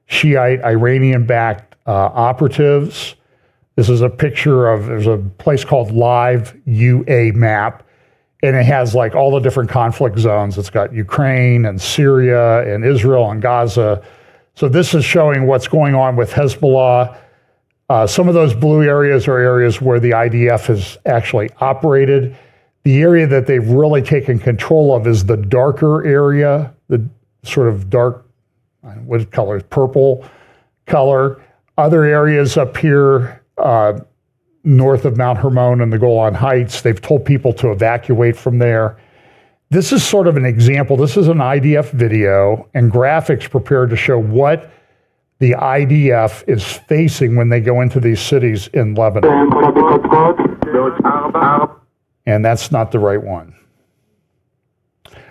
Shiite Iranian-backed operatives. This is a picture of, there's a place called Live UA Map. And it has like all the different conflict zones. It's got Ukraine and Syria and Israel and Gaza. So this is showing what's going on with Hezbollah. Some of those blue areas are areas where the IDF has actually operated. The area that they've really taken control of is the darker area, the sort of dark, what color, purple color. Other areas up here, north of Mount Hermon and the Golan Heights, they've told people to evacuate from there. This is sort of an example. This is an IDF video and graphics prepared to show what the IDF is facing when they go into these cities in Lebanon. And that's not the right one.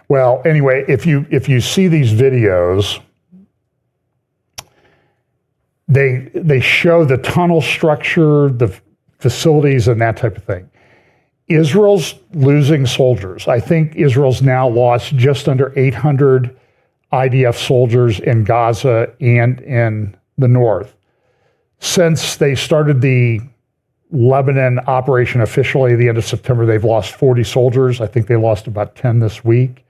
Well, anyway, if you see these videos, they show the tunnel structure, the facilities, and that type of thing. Israel's losing soldiers. I think Israel's now lost just under 800 IDF soldiers in Gaza and in the north. Since they started the Lebanon operation officially at the end of September, they've lost 40 soldiers. I think they lost about 10 this week.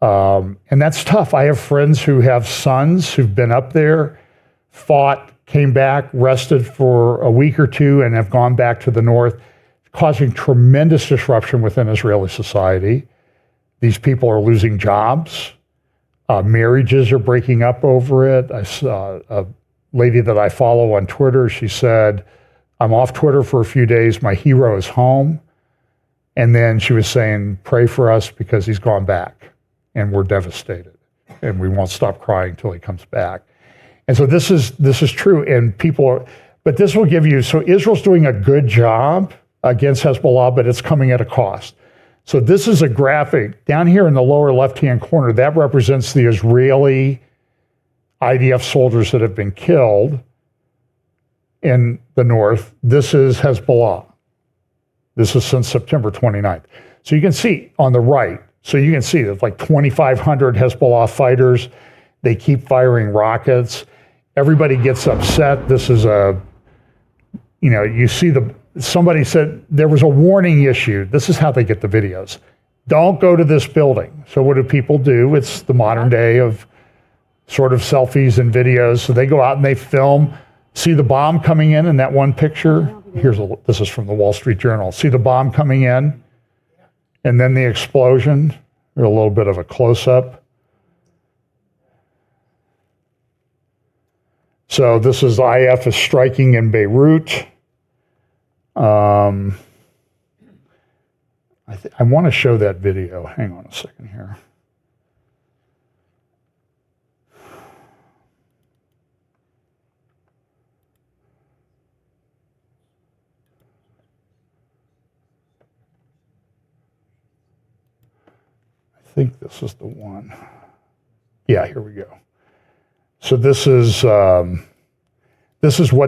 And that's tough. I have friends who have sons who've been up there, fought, came back, rested for a week or two, and have gone back to the north, causing tremendous disruption within Israeli society. These people are losing jobs. Marriages are breaking up over it. I saw a lady that I follow on Twitter. She said, I'm off Twitter for a few days. My hero is home. And then she was saying, pray for us because he's gone back and we're devastated and we won't stop crying till he comes back. And so this is true. And but this will give you, so Israel's doing a good job against Hezbollah, but it's coming at a cost. So this is a graphic down here in the lower left-hand corner that represents the Israeli IDF soldiers that have been killed in the north. This is Hezbollah. This is since September 29th. So you can see on the right, so you can see there's like 2,500 Hezbollah fighters. They keep firing rockets. Everybody gets upset. This is you see somebody said there was a warning issued. This is how they get the videos. Don't go to this building. So what do people do? It's the modern day of sort of selfies and videos. So they go out and they film. See the bomb coming in that one picture? This is from the Wall Street Journal. See the bomb coming in and then the explosion. There's a little bit of a close-up. So this is IF is striking in Beirut. I want to show that video. Hang on a second here. I think this is the one. Yeah, here we go. So this is what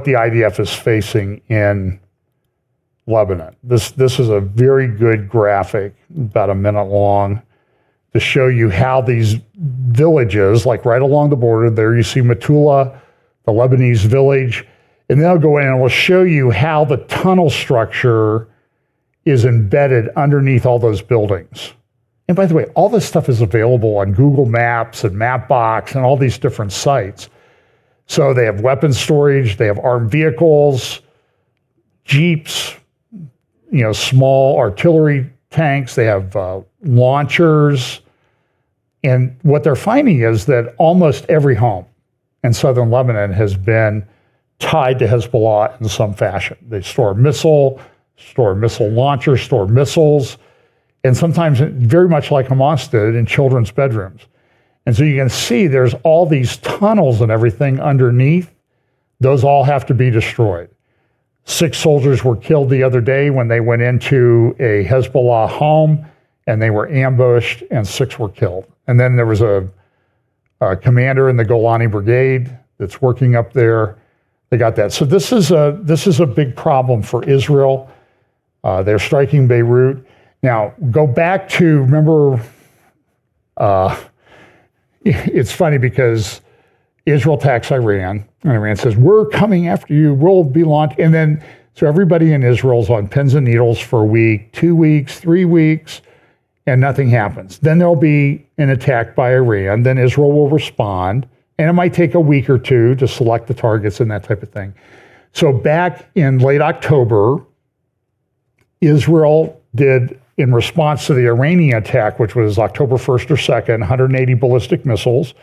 the IDF is facing in Lebanon. This is a very good graphic, about a minute long, to show you how these villages, like right along the border, there you see Metula, the Lebanese village, and then I'll go in and we'll show you how the tunnel structure is embedded underneath all those buildings. And by the way, all this stuff is available on Google Maps and Mapbox and all these different sites. So they have weapons storage, they have armed vehicles, jeeps, small artillery tanks, they have launchers. And what they're finding is that almost every home in southern Lebanon has been tied to Hezbollah in some fashion. They store missile launchers, store missiles, and sometimes very much like Hamas did in children's bedrooms. And so you can see there's all these tunnels and everything underneath. Those all have to be destroyed. 6 soldiers were killed the other day when they went into a Hezbollah home and they were ambushed and 6 were killed. And then there was a commander in the Golani Brigade that's working up there. They got that. So this is a big problem for Israel. They're striking Beirut. Now, go back to, remember, it's funny because Israel attacks Iran, and Iran says, we're coming after you, we'll be launched. And then So everybody in Israel's on pins and needles for a week, 2 weeks, 3 weeks, and nothing happens. Then there'll be an attack by Iran. Then Israel will respond. And it might take a week or two to select the targets and that type of thing. So back in late October, Israel did, in response to the Iranian attack, which was October 1st or 2nd, 180 ballistic missiles.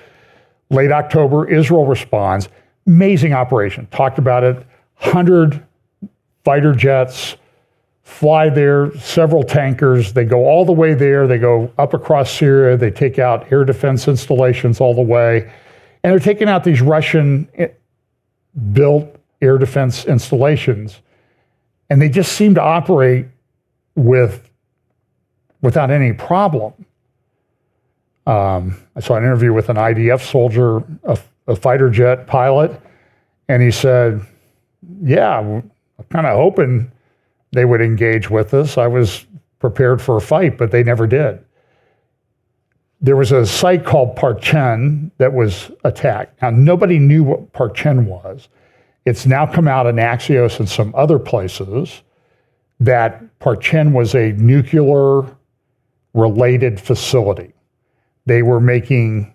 Late October, Israel responds. Amazing operation. Talked about it. 100 fighter jets fly there, several tankers. They go all the way there. They go up across Syria. They take out air defense installations all the way. And they're taking out these Russian-built air defense installations. And they just seem to operate without any problem. I saw an interview with an IDF soldier, a fighter jet pilot, and he said, yeah, I'm kind of hoping they would engage with us. I was prepared for a fight, but they never did. There was a site called Parchen that was attacked. Now, nobody knew what Parchen was. It's now come out in Axios and some other places that Parchen was a nuclear-related facility. They were making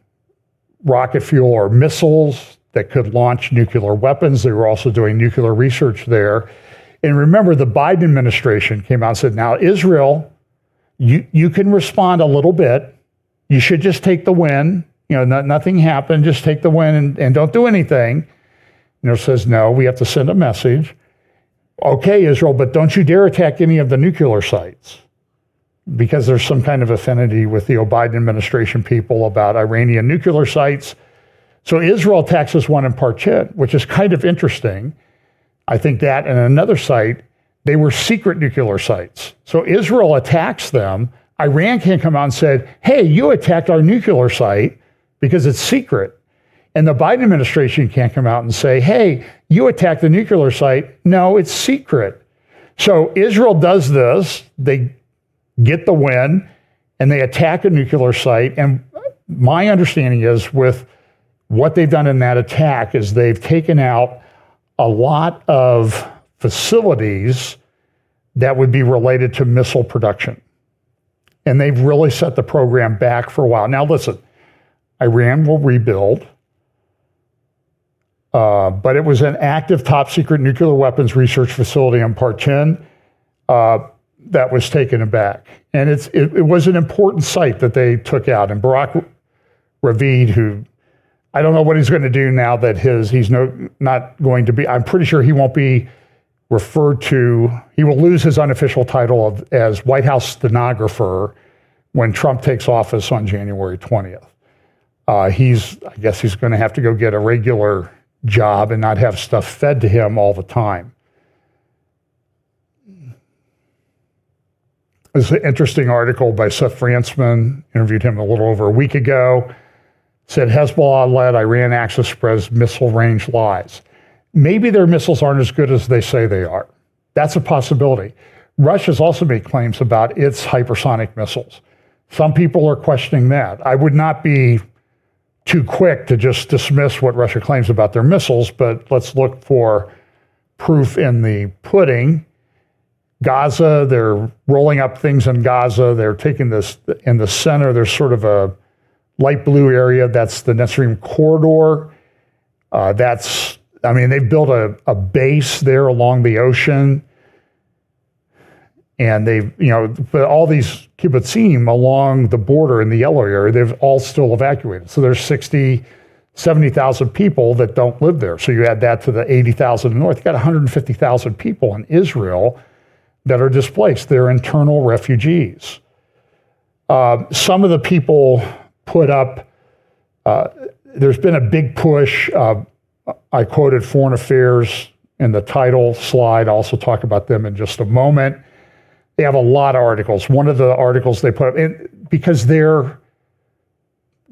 rocket fuel or missiles that could launch nuclear weapons. They were also doing nuclear research there. And remember, the Biden administration came out and said, now, Israel, you can respond a little bit. You should just take the win. Nothing happened. Just take the win and don't do anything. Israel says, no, we have to send a message. Okay, Israel, but don't you dare attack any of the nuclear sites, because there's some kind of affinity with the Biden administration people about Iranian nuclear sites. So Israel attacks this one in Parchet, which is kind of interesting. I think that and another site, they were secret nuclear sites. So Israel attacks them. Iran can't come out and say, hey, you attacked our nuclear site because it's secret. And the Biden administration can't come out and say, hey, you attacked the nuclear site. No, it's secret. So Israel does this. They get the win, and they attack a nuclear site. And my understanding is with what they've done in that attack is they've taken out a lot of facilities that would be related to missile production. And they've really set the program back for a while. Now, listen, Iran will rebuild, but it was an active top secret nuclear weapons research facility in Parchin that was taken back. And it was an important site that they took out. And Barak Ravid, who I don't know what he's going to do now that he's not going to be, I'm pretty sure he won't be referred to, he will lose his unofficial title as White House stenographer when Trump takes office on January 20th. I guess he's going to have to go get a regular job and not have stuff fed to him all the time. There's an interesting article by Seth Frantzman, interviewed him a little over a week ago, said Hezbollah-led Iran axis spreads missile range lies. Maybe their missiles aren't as good as they say they are. That's a possibility. Russia's also made claims about its hypersonic missiles. Some people are questioning that. I would not be too quick to just dismiss what Russia claims about their missiles, but let's look for proof in the pudding. Gaza, they're rolling up things in Gaza. They're taking this in the center. There's sort of a light blue area. That's the Netzarim corridor. They've built a base there along the ocean. And but all these kibbutzim along the border in the yellow area, they've all still evacuated. So there's 60, 70,000 people that don't live there. So you add that to the 80,000 in the north, you got 150,000 people in Israel that are displaced. They're internal refugees. Some of the people put up, there's been a big push. I quoted Foreign Affairs in the title slide. I'll also talk about them in just a moment. They have a lot of articles. One of the articles they put up, because they're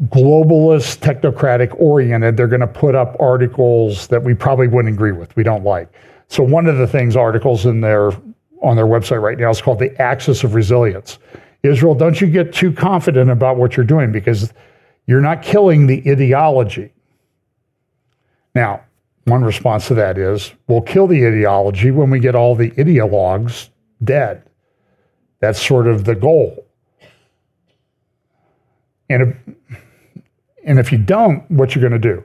globalist, technocratic oriented, they're going to put up articles that we probably wouldn't agree with, we don't like. So one of the articles on their website right now is called the Axis of Resilience. Israel, don't you get too confident about what you're doing, because you're not killing the ideology. Now, One response to that is, we'll kill the ideology when we get all the ideologues dead. That's sort of the goal. And if you don't, what you're going to do?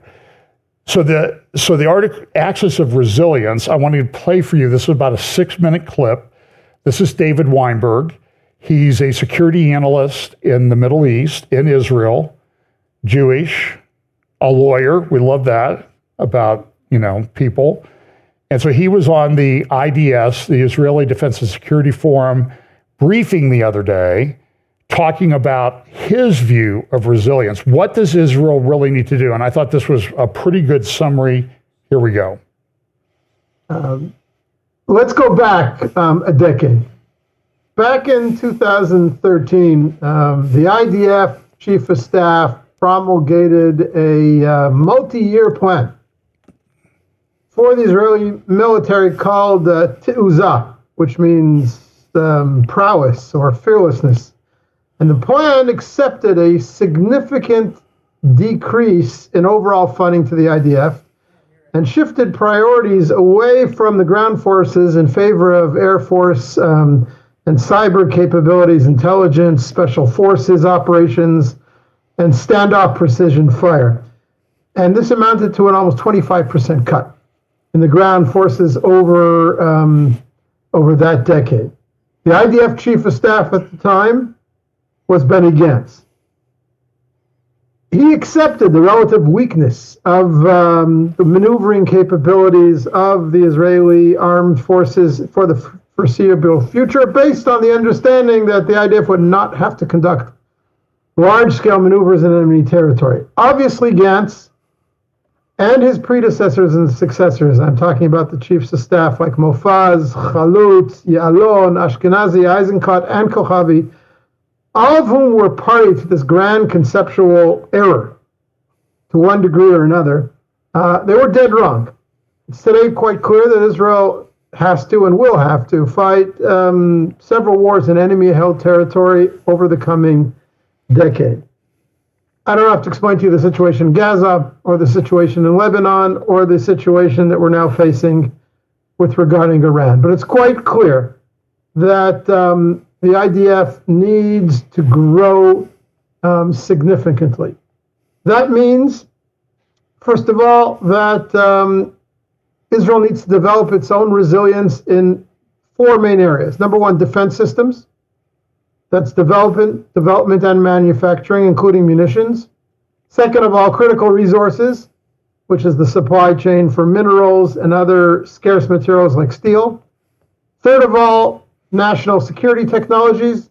So the article, Axis of Resilience, I wanted to play for you. This is about a 6-minute clip. This is David Weinberg. He's a security analyst in the Middle East, in Israel, Jewish, a lawyer. We love that about, people. And so he was on the IDS, the Israeli Defense and Security Forum, briefing the other day, talking about his view of resilience. What does Israel really need to do? And I thought this was a pretty good summary. Here we go. Let's go back a decade. Back in 2013, the IDF Chief of Staff promulgated a multi-year plan for the Israeli military called Te'uzah, which means prowess or fearlessness. And the plan accepted a significant decrease in overall funding to the IDF and shifted priorities away from the ground forces in favor of Air Force and cyber capabilities, intelligence, special forces operations, and standoff precision fire. And this amounted to an almost 25% cut in the ground forces over that decade. The IDF Chief of Staff at the time was Benny Gantz. He accepted the relative weakness of the maneuvering capabilities of the Israeli armed forces for the foreseeable future, based on the understanding that the IDF would not have to conduct large-scale maneuvers in enemy territory. Obviously, Gantz and his predecessors and successors, I'm talking about the chiefs of staff like Mofaz, Chalutz, Ya'alon, Ashkenazi, Eisenkot, and Kochavi, all of whom were party to this grand conceptual error to one degree or another. They were dead wrong. It's today quite clear that Israel has to and will have to fight several wars in enemy-held territory over the coming decade. I don't have to explain to you the situation in Gaza or the situation in Lebanon or the situation that we're now facing with regarding Iran. But it's quite clear that the IDF needs to grow significantly. That means, first of all, that Israel needs to develop its own resilience in 4 main areas. Number one, defense systems. That's development and manufacturing, including munitions. Second of all, critical resources, which is the supply chain for minerals and other scarce materials like steel. Third of all, national security technologies,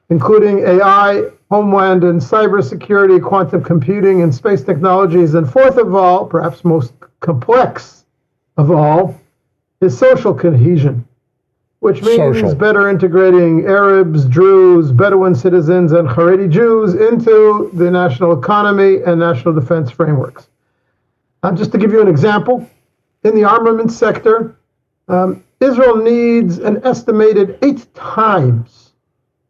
including AI, homeland and cybersecurity, quantum computing, and space technologies. And fourth of all, perhaps most complex of all, is social cohesion, which means better integrating Arabs, Druze, Bedouin citizens, and Haredi Jews into the national economy and national defense frameworks. Just to give you an example, in the armament sector, Israel needs an estimated 8 times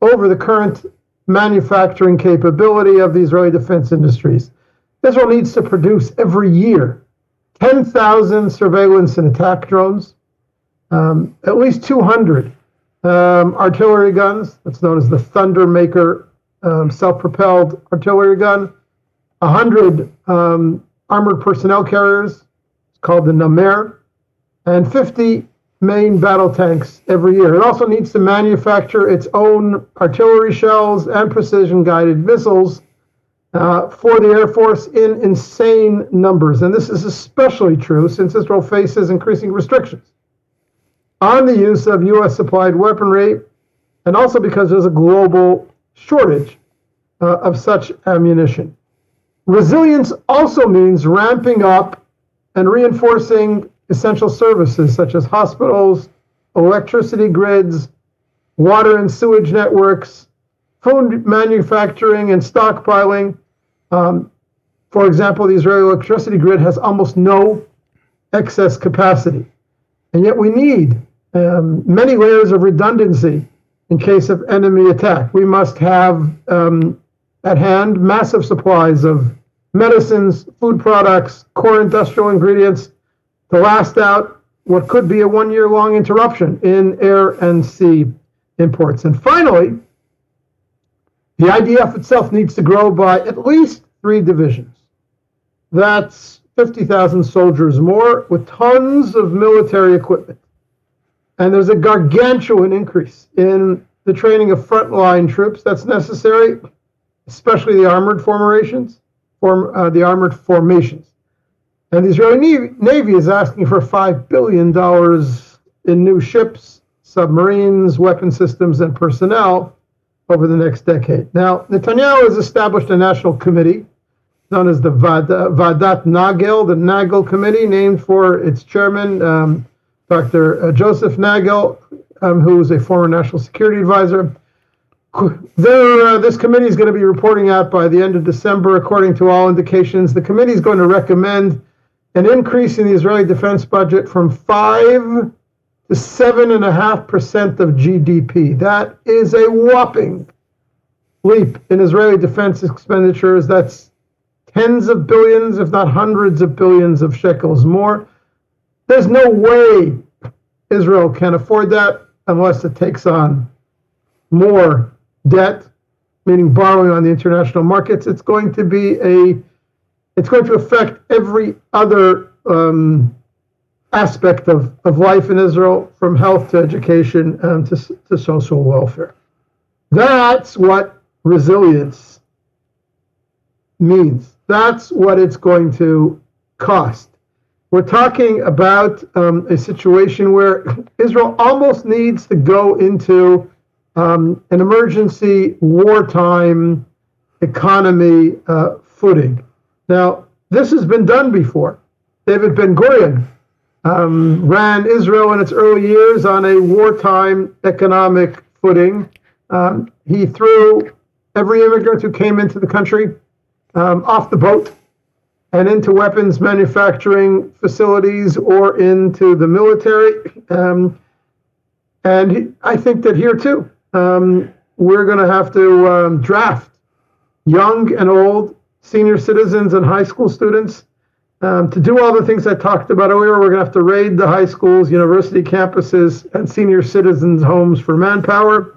over the current manufacturing capability of the Israeli defense industries. Israel needs to produce every year 10,000 surveillance and attack drones, at least 200 artillery guns, that's known as the Thunder Maker self-propelled artillery gun, 100 armored personnel carriers, it's called the Namer, and 50 main battle tanks every year. It also needs to manufacture its own artillery shells and precision-guided missiles for the Air Force in insane numbers. And this is especially true since Israel faces increasing restrictions on the use of U.S.-supplied weaponry, and also because there's a global shortage of such ammunition. Resilience also means ramping up and reinforcing essential services such as hospitals, electricity grids, water and sewage networks, food manufacturing and stockpiling. For example, the Israeli electricity grid has almost no excess capacity. And yet we need many layers of redundancy in case of enemy attack. We must have at hand massive supplies of medicines, food products, core industrial ingredients, to last out what could be a 1-year-long interruption in air and sea imports. And finally, the IDF itself needs to grow by at least 3 divisions. That's 50,000 soldiers more with tons of military equipment. And there's a gargantuan increase in the training of frontline troops that's necessary, especially the armored formations. And the Israeli Navy is asking for $5 billion in new ships, submarines, weapon systems, and personnel over the next decade. Now, Netanyahu has established a national committee known as the Vadat Nagel, the Nagel Committee, named for its chairman, Dr. Joseph Nagel, who is a former national security advisor. This committee is going to be reporting out by the end of December, according to all indications. The committee is going to recommend an increase in the Israeli defense budget from 5 to 7.5% of GDP. That is a whopping leap in Israeli defense expenditures. That's tens of billions, if not hundreds of billions of shekels more. There's no way Israel can afford that unless it takes on more debt, meaning borrowing on the international markets. It's going to affect every other aspect of life in Israel, from health to education to social welfare. That's what resilience means. That's what it's going to cost. We're talking about a situation where Israel almost needs to go into an emergency wartime economy footing. Now, this has been done before. David Ben-Gurion ran Israel in its early years on a wartime economic footing. He threw every immigrant who came into the country off the boat and into weapons manufacturing facilities or into the military. I think that here too, we're going to have to draft young and old senior citizens and high school students to do all the things I talked about earlier. We're going to have to raid the high schools, university campuses, and senior citizens' homes for manpower.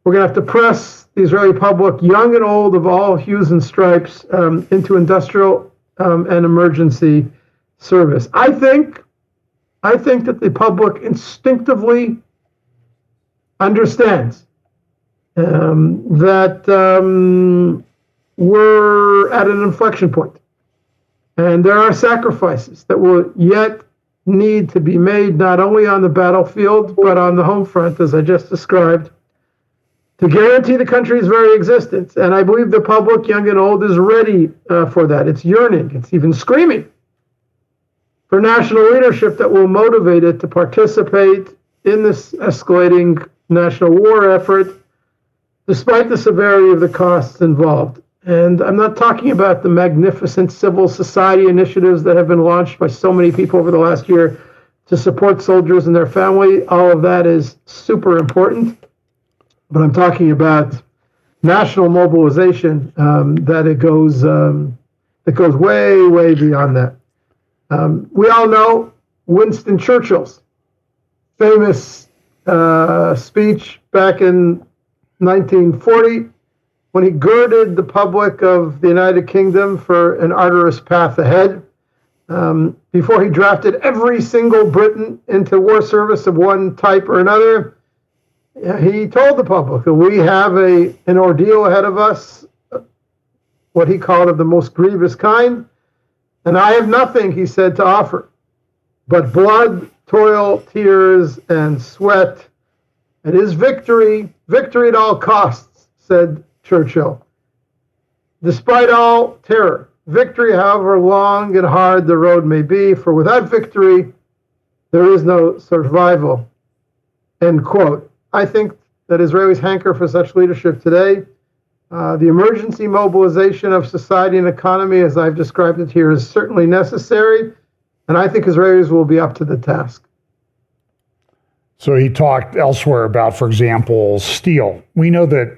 We're going to have to press the Israeli public, young and old, of all hues and stripes, into industrial and emergency service. I think that the public instinctively understands that we're at an inflection point, and there are sacrifices that will yet need to be made, not only on the battlefield but on the home front, as I just described, to guarantee the country's very existence. And I believe the public, young and old, is ready for that. It's yearning, it's even screaming for national leadership that will motivate it to participate in this escalating national war effort, despite the severity of the costs involved. And I'm not talking about the magnificent civil society initiatives that have been launched by so many people over the last year to support soldiers and their family. All of that is super important. But I'm talking about national mobilization that goes way, way beyond that. We all know Winston Churchill's famous speech back in 1940, when he girded the public of the United Kingdom for an arduous path ahead, before he drafted every single Briton into war service of one type or another. He told the public that we have an ordeal ahead of us, what he called of the most grievous kind, and I have nothing, he said, to offer but blood, toil, tears, and sweat. It is victory at all costs, said Churchill. Despite all terror, victory, however long and hard the road may be, for without victory, there is no survival. End quote. I think that Israelis hanker for such leadership today. The emergency mobilization of society and economy, as I've described it here, is certainly necessary, and I think Israelis will be up to the task. So he talked elsewhere about, for example, steel. We know that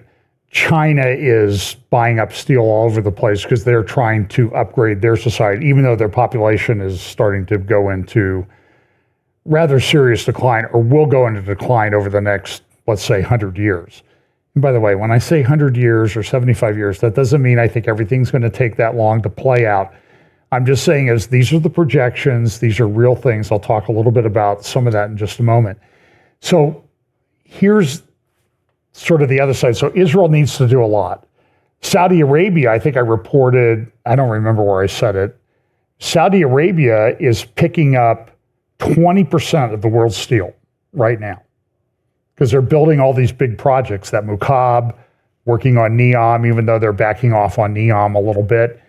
China is buying up steel all over the place because they're trying to upgrade their society, even though their population is starting to go into rather serious decline, or will go into decline over the next, let's say, 100 years. And by the way, when I say 100 years or 75 years, that doesn't mean I think everything's going to take that long to play out. I'm just saying is these are the projections. These are real things. I'll talk a little bit about some of that in just a moment. So here's sort of the other side. So Israel needs to do a lot. Saudi Arabia, I think I reported, I don't remember where I said it. Saudi Arabia is picking up 20% of the world's steel right now because they're building all these big projects, that Mukab, working on NEOM, even though they're backing off on NEOM a little bit,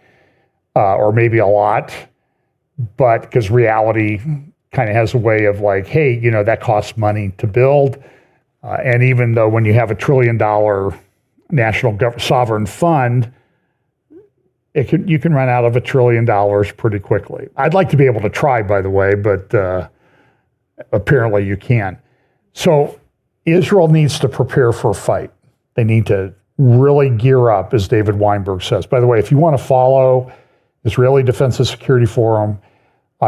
or maybe a lot, but because reality kind of has a way of like, hey, that costs money to build. And even though when you have $1 trillion national sovereign fund, you can run out of $1 trillion pretty quickly. I'd like to be able to try, by the way, but apparently you can. So Israel needs to prepare for a fight. They need to really gear up, as David Weinberg says. By the way, if you want to follow Israeli Defense and Security Forum,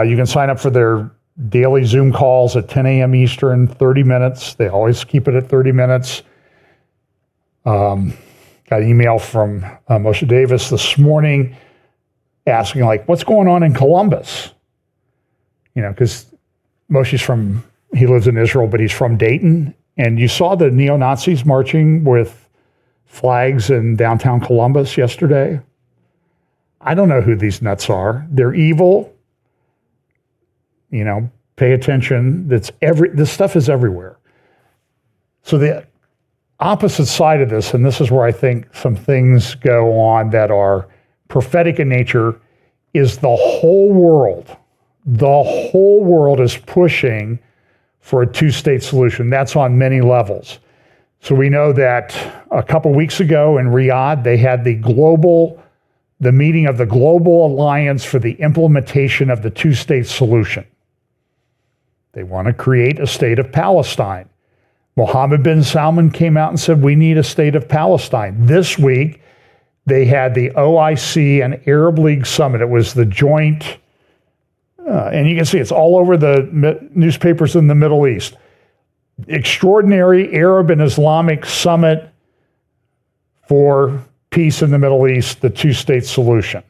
you can sign up for their daily Zoom calls at 10 a.m. Eastern, 30 minutes. They always keep it at 30 minutes. Got an email from Moshe Davis this morning asking, like, what's going on in Columbus? Because Moshe's he lives in Israel, but he's from Dayton. And you saw the neo-Nazis marching with flags in downtown Columbus yesterday. I don't know who these nuts are. They're evil. Pay attention. This stuff is everywhere. So the opposite side of this, and this is where I think some things go on that are prophetic in nature, is the whole world is pushing for a two-state solution. That's on many levels. So we know that a couple weeks ago in Riyadh, they had the meeting of the Global Alliance for the Implementation of the Two-State Solution. They want to create a state of Palestine. Mohammed bin Salman came out and said, we need a state of Palestine. This week, they had the OIC and Arab League summit. It was the joint, and you can see it's all over the newspapers in the Middle East. Extraordinary Arab and Islamic summit for peace in the Middle East, the two-state solution.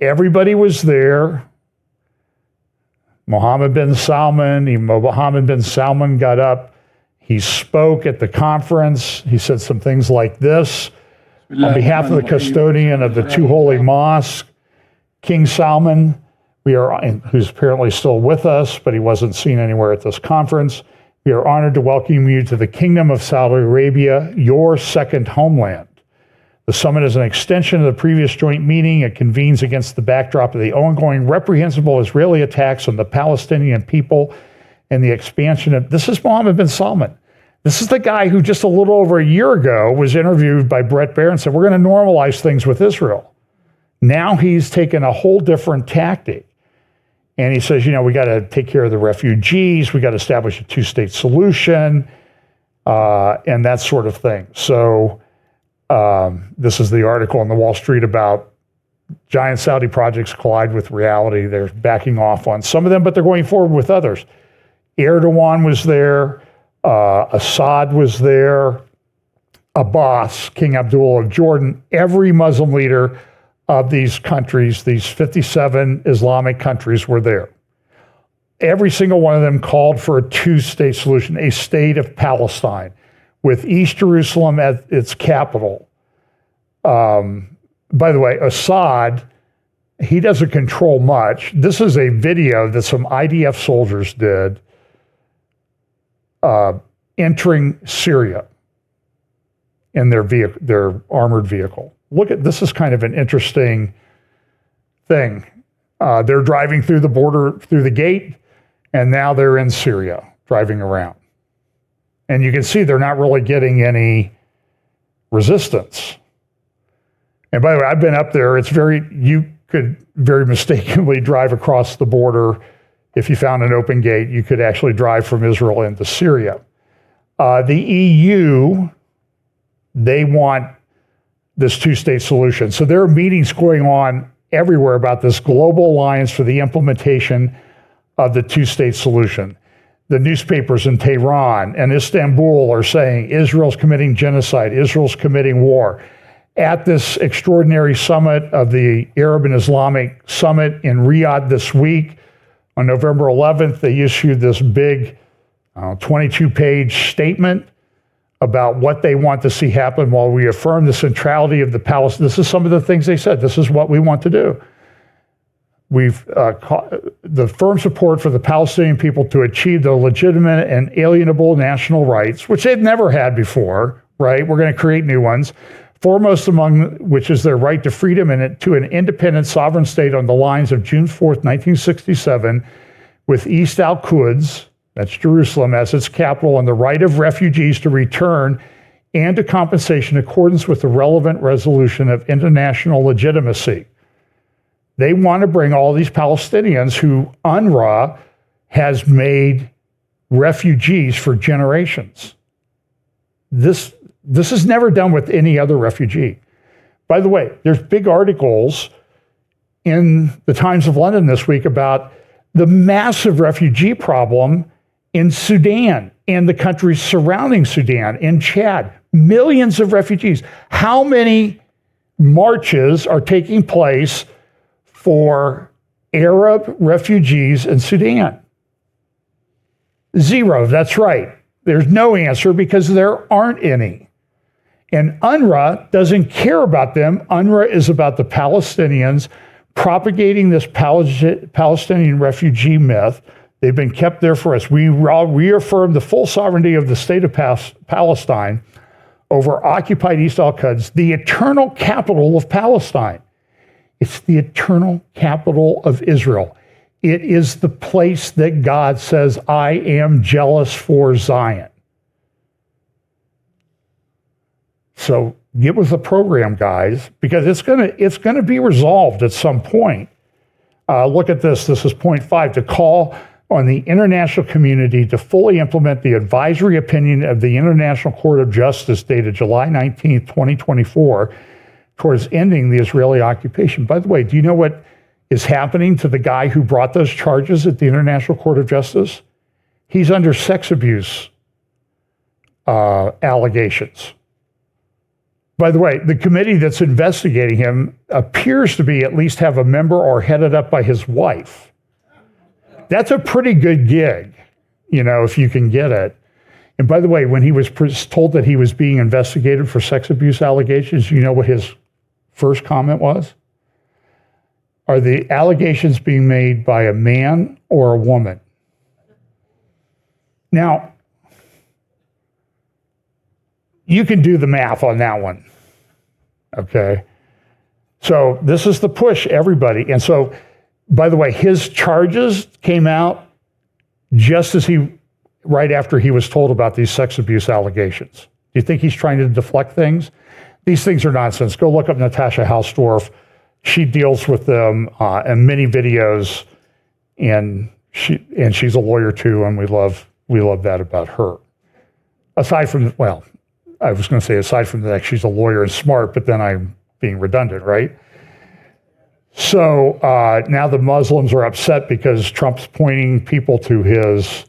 Everybody was there. Mohammed bin Salman got up. He spoke at the conference. He said some things like this. On behalf of the custodian of the two holy mosques, King Salman, who's apparently still with us, but he wasn't seen anywhere at this conference. We are honored to welcome you to the Kingdom of Saudi Arabia, your second homeland. The summit is an extension of the previous joint meeting. It convenes against the backdrop of the ongoing reprehensible Israeli attacks on the Palestinian people and the expansion of... This is Mohammed bin Salman. This is the guy who just a little over a year ago was interviewed by Brett Baer and said, we're going to normalize things with Israel. Now he's taken a whole different tactic. And he says, we got to take care of the refugees. We got to establish a two-state solution, and that sort of thing. So... this is the article on the Wall Street about giant Saudi projects collide with reality. They're backing off on some of them, but they're going forward with others. Erdogan was there. Assad was there. Abbas, King Abdullah of Jordan. Every Muslim leader of these countries, these 57 Islamic countries, were there. Every single one of them called for a two-state solution, a state of Palestine, with East Jerusalem at its capital. By the way, Assad, he doesn't control much. This is a video that some IDF soldiers did entering Syria in their armored vehicle. This is kind of an interesting thing. They're driving through the border, through the gate, and now they're in Syria, driving around. And you can see they're not really getting any resistance. And by the way, I've been up there. You could very mistakenly drive across the border. If you found an open gate, you could actually drive from Israel into Syria. The EU They want this two-state solution. So there are meetings going on everywhere about this global alliance for the implementation of the two-state solution. The newspapers in Tehran and Istanbul are saying Israel's committing genocide, Israel's committing war. At this extraordinary summit of the Arab and Islamic Summit in Riyadh this week, on November 11th, they issued this big 22-page statement about what they want to see happen while we affirm the centrality of the Palestinians. This is some of the things they said. This is what we want to do. We've the firm support for the Palestinian people to achieve their legitimate and alienable national rights, which they've never had before, right? We're going to create new ones. Foremost among which is their right to freedom and to an independent sovereign state on the lines of June 4th, 1967, with East al-Quds, that's Jerusalem, as its capital, and the right of refugees to return and to compensation in accordance with the relevant resolution of international legitimacy. They want to bring all these Palestinians who UNRWA has made refugees for generations. This is never done with any other refugee. By the way, there's big articles in the Times of London this week about the massive refugee problem in Sudan and the countries surrounding Sudan, in Chad. Millions of refugees. How many marches are taking place for Arab refugees in Sudan? Zero, that's right. There's no answer because there aren't any. And UNRWA doesn't care about them. UNRWA is about the Palestinians propagating this Palestinian refugee myth. They've been kept there for us. We reaffirm the full sovereignty of the state of Palestine over occupied East al-Quds, the eternal capital of Palestine. It's the eternal capital of Israel. It is the place that God says, I am jealous for Zion. So get with the program, guys, because it's gonna be resolved at some point. Look at this. This is point 5, to call on the international community to fully implement the advisory opinion of the International Court of Justice dated July 19th, 2024, towards ending the Israeli occupation. By the way, do you know what is happening to the guy who brought those charges at the International Court of Justice? He's under sex abuse allegations. By the way, the committee that's investigating him appears to be at least have a member or headed up by his wife. That's a pretty good gig, if you can get it. And by the way, when he was told that he was being investigated for sex abuse allegations, you know what his first comment was? Are the allegations being made by a man or a woman? Now, you can do the math on that one, okay? So this is the push, everybody. And so, by the way, his charges came out just as right after he was told about these sex abuse allegations. Do you think he's trying to deflect things? These things are nonsense. Go look up Natasha Hausdorff. She deals with them in many videos, and she's a lawyer too, and we love that about her. Aside from, I was going to say aside from that, she's a lawyer and smart, but then I'm being redundant, right? So now the Muslims are upset because Trump's pointing people to his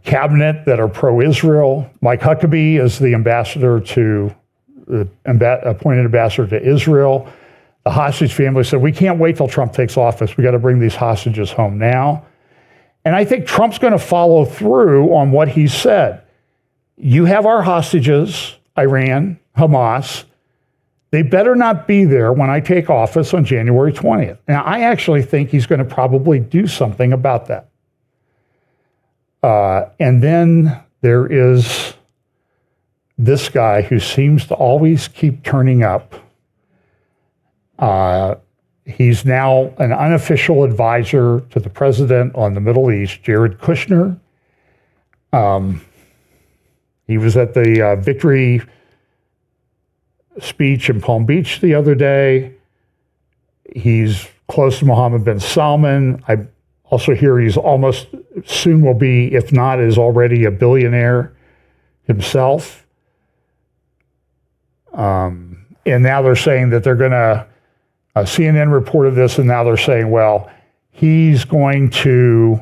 cabinet that are pro-Israel. Mike Huckabee is the appointed ambassador to Israel. The hostage family said, we can't wait till Trump takes office. We got to bring these hostages home now. And I think Trump's going to follow through on what he said. You have our hostages, Iran, Hamas. They better not be there when I take office on January 20th. Now, I actually think he's going to probably do something about that. And then there is this guy who seems to always keep turning up. He's now an unofficial advisor to the president on the Middle East, Jared Kushner. He was at the victory speech in Palm Beach the other day. He's close to Mohammed bin Salman. I also hear he's almost soon will be, if not is already a billionaire himself. And now they're saying that they're going to, CNN reported this, and now they're saying, well, he's going to,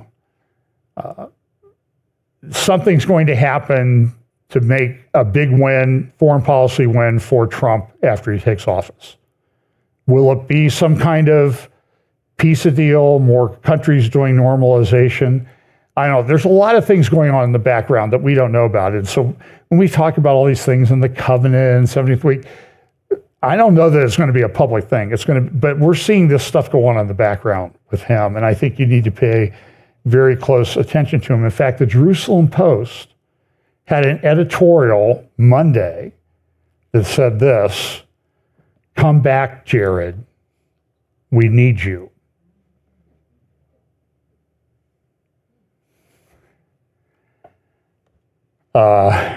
something's going to happen to make a big win, foreign policy win for Trump after he takes office. Will it be some kind of peace deal, more countries doing normalization? I don't know. There's a lot of things going on in the background that we don't know about. And so when we talk about all these things in the covenant, 70th week, I don't know that it's going to be a public thing. But we're seeing this stuff go on in the background with him. And I think you need to pay very close attention to him. In fact, the Jerusalem Post had an editorial Monday that said this: "Come back, Jared. We need you."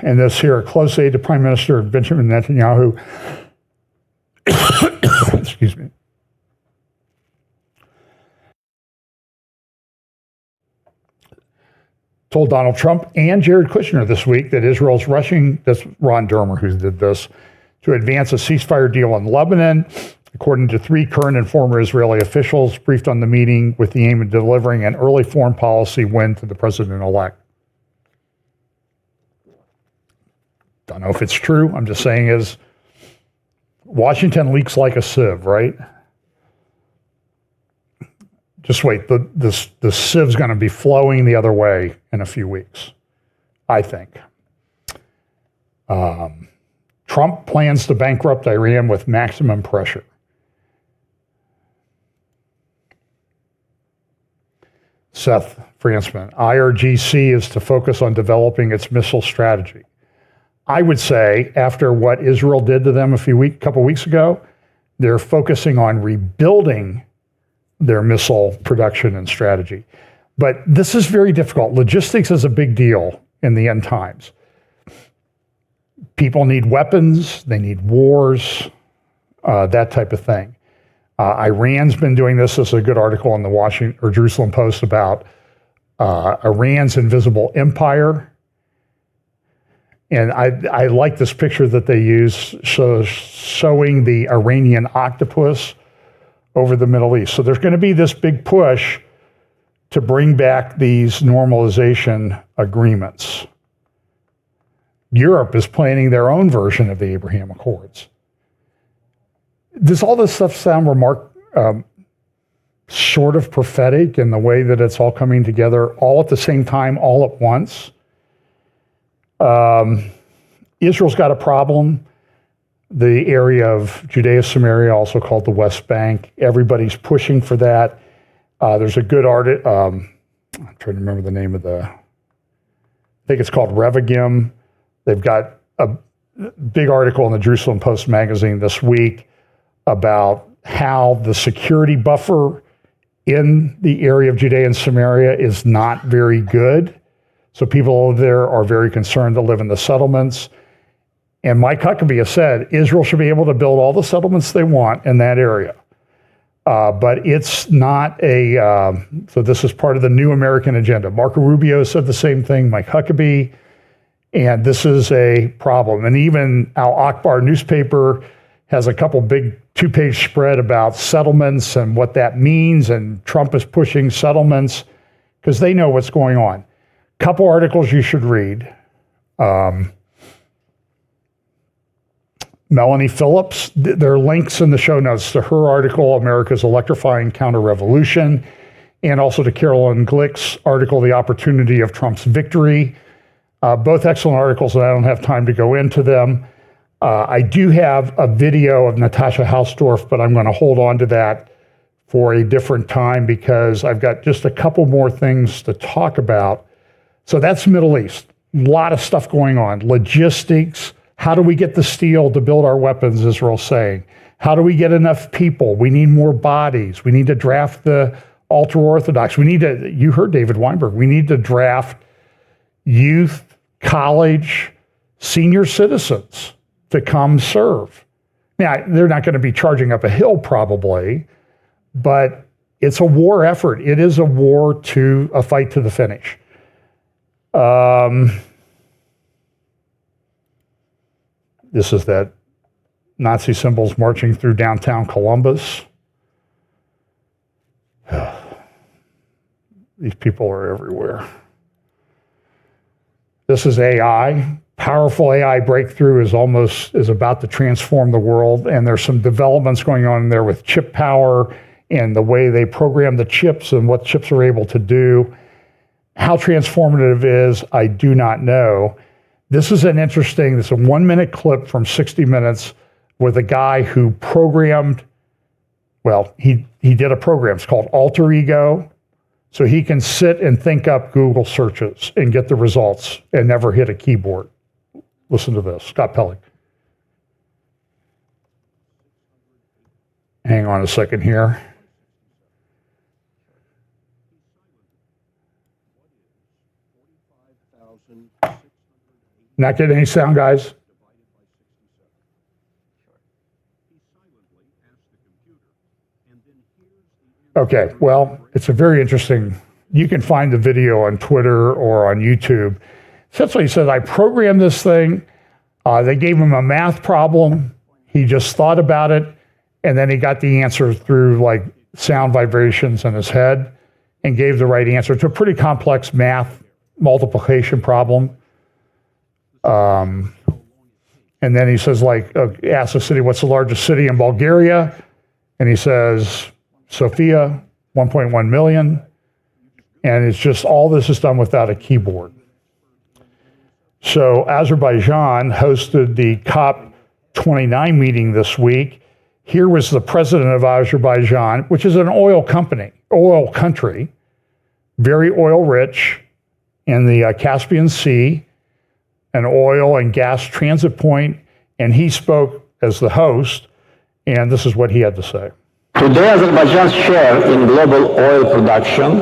And this here, a close aide to Prime Minister Benjamin Netanyahu, excuse me, told Donald Trump and Jared Kushner this week that Israel's rushing, that's Ron Dermer who did this, to advance a ceasefire deal in Lebanon, according to 3 current and former Israeli officials briefed on the meeting with the aim of delivering an early foreign policy win to the president-elect. Don't know if it's true. I'm just saying is Washington leaks like a sieve, right? Just wait. The sieve's going to be flowing the other way in a few weeks, I think. Trump plans to bankrupt Iran with maximum pressure. Seth Fransman, IRGC is to focus on developing its missile strategy. I would say after what Israel did to them a couple weeks ago, they're focusing on rebuilding their missile production and strategy. But this is very difficult. Logistics is a big deal in the end times. People need weapons, they need wars, that type of thing. Iran's been doing this. This is a good article in the Jerusalem Post about Iran's invisible empire. And I like this picture that they use showing the Iranian octopus over the Middle East. So there's going to be this big push to bring back these normalization agreements. Europe is planning their own version of the Abraham Accords. Does all this stuff sound sort of prophetic in the way that it's all coming together all at the same time, all at once? Israel's got a problem. The area of Judea, Samaria, also called the West Bank, everybody's pushing for that. There's a good article, I'm trying to remember the name of I think it's called Revagim. They've got a big article in the Jerusalem Post magazine this week about how the security buffer in the area of Judea and Samaria is not very good. So people there are very concerned to live in the settlements. And Mike Huckabee has said Israel should be able to build all the settlements they want in that area. But it's not so this is part of the new American agenda. Marco Rubio said the same thing, Mike Huckabee, and this is a problem. And even Al Akbar newspaper has a couple big 2-page spread about settlements and what that means, and Trump is pushing settlements because they know what's going on. Couple articles you should read. Melanie Phillips, there are links in the show notes to her article, America's Electrifying Counter-Revolution, and also to Carolyn Glick's article, The Opportunity of Trump's Victory. Both excellent articles, and I don't have time to go into them. I do have a video of Natasha Hausdorff, but I'm going to hold on to that for a different time because I've got just a couple more things to talk about. So that's Middle East. A lot of stuff going on. Logistics. How do we get the steel to build our weapons, Israel's saying? How do we get enough people? We need more bodies. We need to draft the ultra-Orthodox. You heard David Weinberg, we need to draft youth, college, senior citizens to come serve. Now, they're not going to be charging up a hill probably, but it's a war effort. It is a war to a fight to the finish. This is that Nazi symbols marching through downtown Columbus. These people are everywhere. This is AI. Powerful AI breakthrough is about to transform the world, and there's some developments going on in there with chip power and the way they program the chips and what chips are able to do. How transformative it is, I do not know. This is a 1-minute clip from 60 Minutes with a guy who programmed, he did a program. It's called Alter Ego. So he can sit and think up Google searches and get the results and never hit a keyboard. Listen to this, Scott Pellick. Hang on a second here. Not getting any sound, guys? Okay, well, it's a very interesting, you can find the video on Twitter or on YouTube. Essentially, he said, I programmed this thing. They gave him a math problem. He just thought about it, and then he got the answer through like sound vibrations in his head and gave the right answer to a pretty complex math multiplication problem. And then he says, asks the city, what's the largest city in Bulgaria? And he says, Sofia, 1.1 million. And it's just, all this is done without a keyboard. So Azerbaijan hosted the COP29 meeting this week. Here was the president of Azerbaijan, which is an oil country, very oil rich in the Caspian Sea, an oil and gas transit point, and he spoke as the host, and this is what he had to say. Today, Azerbaijan's share in global oil production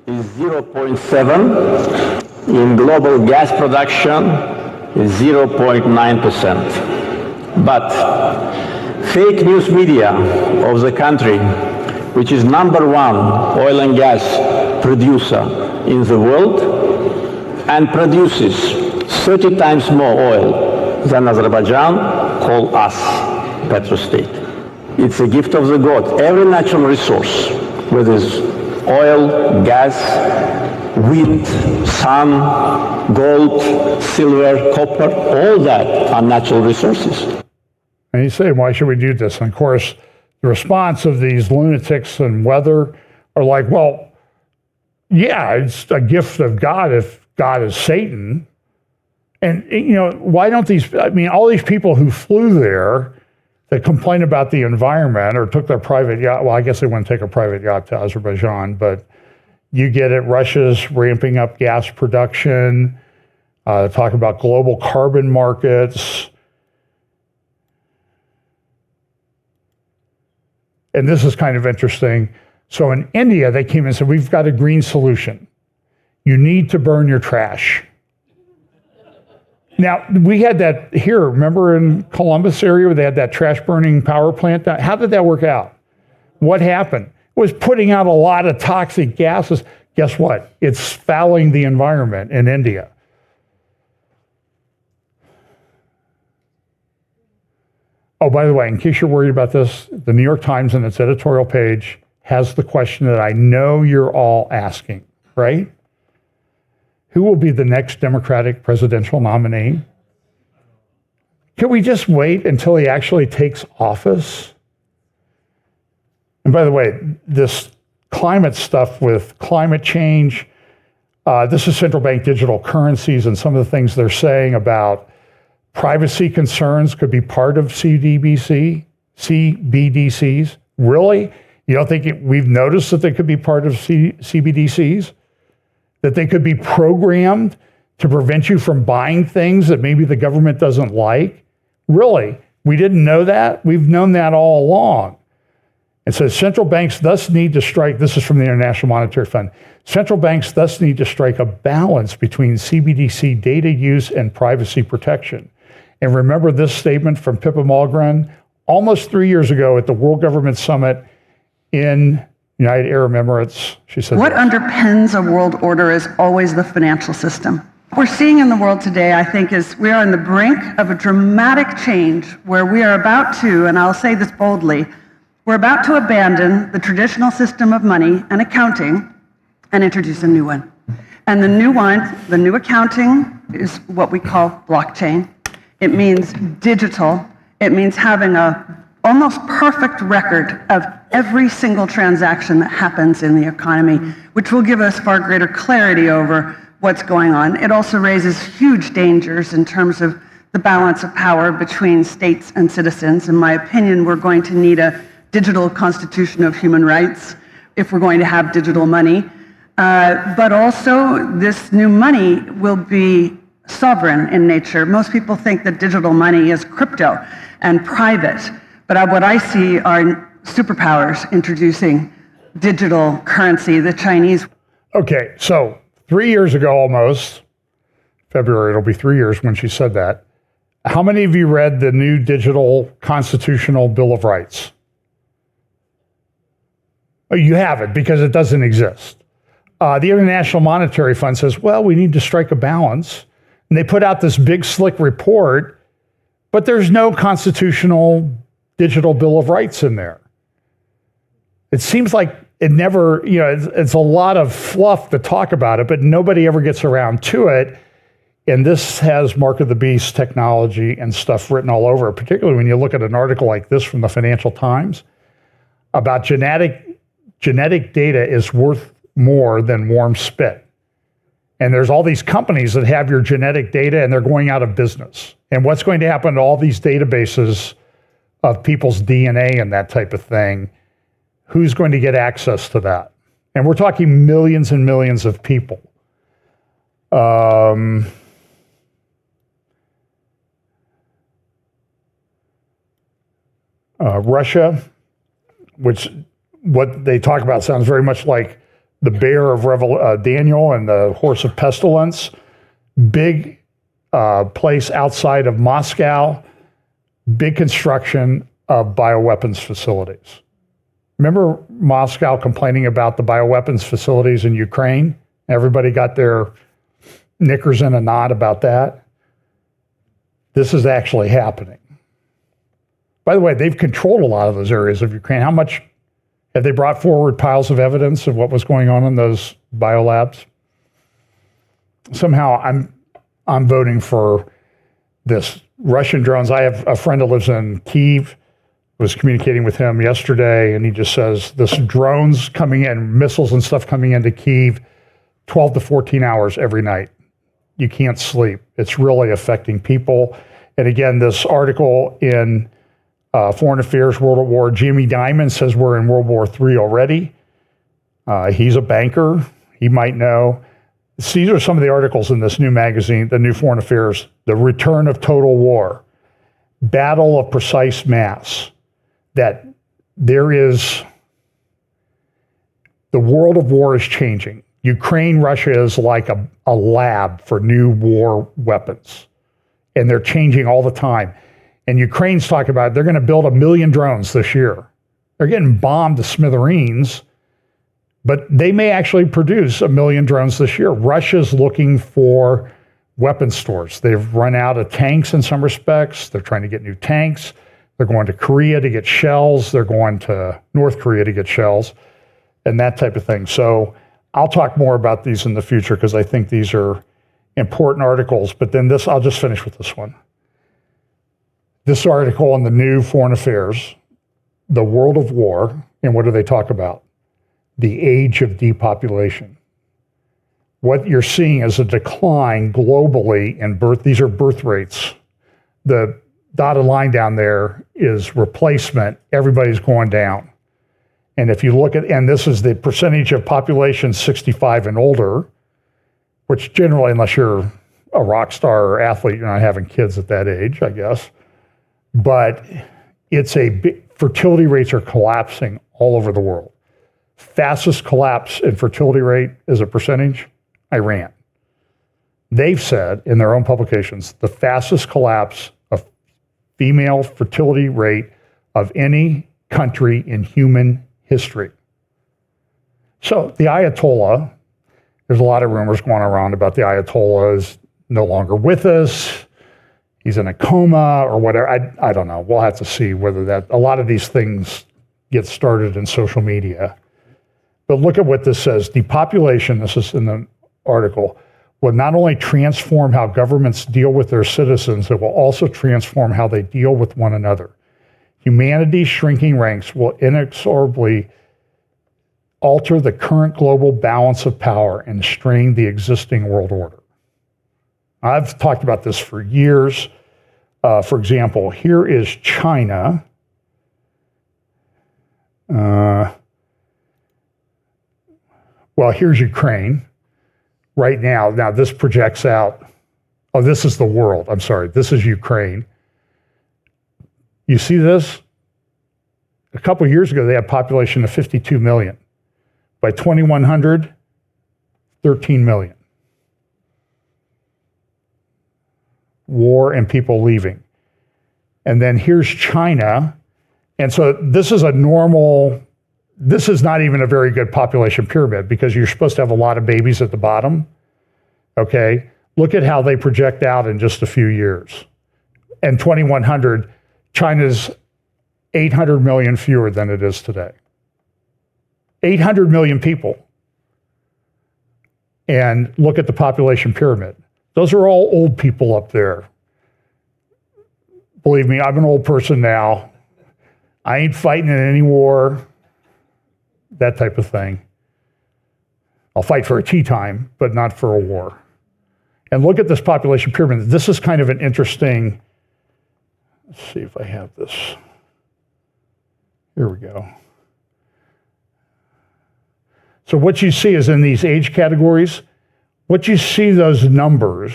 is 0.7. In global gas production is 0.9%. But fake news media of the country, which is #1 oil and gas producer in the world and produces 30 times more oil than Azerbaijan, call us petrostate. It's a gift of the God. Every natural resource, whether it's oil, gas, wind, sun, gold, silver, copper, all that are natural resources. And he's saying, why should we do this? And of course, the response of these lunatics and weather are like, well, yeah, it's a gift of God if God is Satan. And, why don't all these people who flew there that complain about the environment or took their private yacht, well, I guess they wouldn't take a private yacht to Azerbaijan, but you get it, Russia's ramping up gas production, talk about global carbon markets. And this is kind of interesting. So in India, they came and said, we've got a green solution. You need to burn your trash. Now, we had that here, remember in Columbus area where they had that trash burning power plant? How did that work out? What happened? It was putting out a lot of toxic gases. Guess what? It's fouling the environment in India. Oh, by the way, in case you're worried about this, the New York Times in its editorial page has the question that I know you're all asking, right? Who will be the next Democratic presidential nominee? Can we just wait until he actually takes office? And by the way, this climate stuff with climate change, this is central bank digital currencies and some of the things they're saying about privacy concerns could be part of CBDCs. Really? You don't think we've noticed that they could be part of CBDCs? That they could be programmed to prevent you from buying things that maybe the government doesn't like? Really? We didn't know that? We've known that all along. It says central banks thus need to strike, this is from the International Monetary Fund, central banks thus need to strike a balance between CBDC data use and privacy protection. And remember this statement from Pippa Malmgren almost 3 years ago at the World Government Summit in United Arab Emirates. She said, what underpins a world order is always the financial system. What we're seeing in the world today, I think, is we are on the brink of a dramatic change where we are about to, and I'll say this boldly, we're about to abandon the traditional system of money and accounting and introduce a new one. And the new one, the new accounting, is what we call blockchain. It means digital. It means having a almost perfect record of every single transaction that happens in the economy, which will give us far greater clarity over what's going on. It also raises huge dangers in terms of the balance of power between states and citizens. In my opinion, we're going to need a digital constitution of human rights if we're going to have digital money. But also, this new money will be sovereign in nature. Most people think that digital money is crypto and private, but what I see are superpowers introducing digital currency, the Chinese. Okay, so 3 years ago almost, February, it'll be 3 years when she said that. How many of you read the new digital constitutional Bill of Rights? Oh, you haven't because it doesn't exist. The International Monetary Fund says, well, we need to strike a balance. And they put out this big slick report, but there's no constitutional digital Bill of Rights in there. It seems like it never, it's a lot of fluff to talk about it, but nobody ever gets around to it. And this has Mark of the Beast technology and stuff written all over it, particularly when you look at an article like this from the Financial Times about genetic data is worth more than warm spit. And there's all these companies that have your genetic data and they're going out of business. And what's going to happen to all these databases of people's DNA and that type of thing? Who's going to get access to that? And we're talking millions and millions of people. Russia, which what they talk about sounds very much like the bear of Daniel and the horse of pestilence. Big place outside of Moscow, big construction of bioweapons facilities. Remember Moscow complaining about the bioweapons facilities in Ukraine? Everybody got their knickers in a knot about that. This is actually happening. By the way, they've controlled a lot of those areas of Ukraine. How much have they brought forward piles of evidence of what was going on in those biolabs? Somehow I'm voting for this. Russian drones. I have a friend that lives in Kyiv. Was communicating with him yesterday, and he just says this drones coming in, missiles and stuff coming into Kyiv, 12 to 14 hours every night. You can't sleep. It's really affecting people. And again, this article in Foreign Affairs World at War, Jimmy Dimon says we're in World War III already. He's a banker. He might know. These are some of the articles in this new magazine, the new Foreign Affairs, The Return of Total War, Battle of Precise Mass. That there is, the world of war is changing. Ukraine, Russia is like a lab for new war weapons. And they're changing all the time. And Ukraine's talking about they're going to build 1 million drones this year. They're getting bombed to smithereens, but they may actually produce 1 million drones this year. Russia's looking for weapon stores. They've run out of tanks in some respects. They're trying to get new tanks. They're going to Korea to get shells. They're going to North Korea to get shells and that type of thing. So I'll talk more about these in the future because I think these are important articles. But then this, I'll just finish with this one. This article in the new Foreign Affairs, The World of War, and what do they talk about? The age of depopulation. What you're seeing is a decline globally in birth. These are birth rates. The dotted line down there is replacement. Everybody's going down. And if you look at, and this is the percentage of population 65 and older, which generally, unless you're a rock star or athlete, you're not having kids at that age, I guess. But it's fertility rates are collapsing all over the world. Fastest collapse in fertility rate as a percentage, Iran. They've said in their own publications, the fastest collapse of female fertility rate of any country in human history. So the Ayatollah There's a lot of rumors going around about the Ayatollah is no longer with us. He's in a coma or whatever. I don't know. We'll have to see whether a lot of these things get started in social media. But look at what this says. Depopulation, this is in the article, will not only transform how governments deal with their citizens, it will also transform how they deal with one another. Humanity's shrinking ranks will inexorably alter the current global balance of power and strain the existing world order. I've talked about this for years. For example, here is China. Well, here's Ukraine right now. Now, this projects out. Oh, this is the world. I'm sorry. This is Ukraine. You see this? A couple of years ago, they had a population of 52 million. By 2100, 13 million. War and people leaving. And then here's China. And so this is this is not even a very good population pyramid because you're supposed to have a lot of babies at the bottom. Okay? Look at how they project out in just a few years. In 2100, China's 800 million fewer than it is today. 800 million people. And look at the population pyramid. Those are all old people up there. Believe me, I'm an old person now. I ain't fighting in any war, that type of thing. I'll fight for a tea time, but not for a war. And look at this population pyramid. This is kind of an interesting, let's see if I have this. Here we go. So what you see is in these age categories, what you see those numbers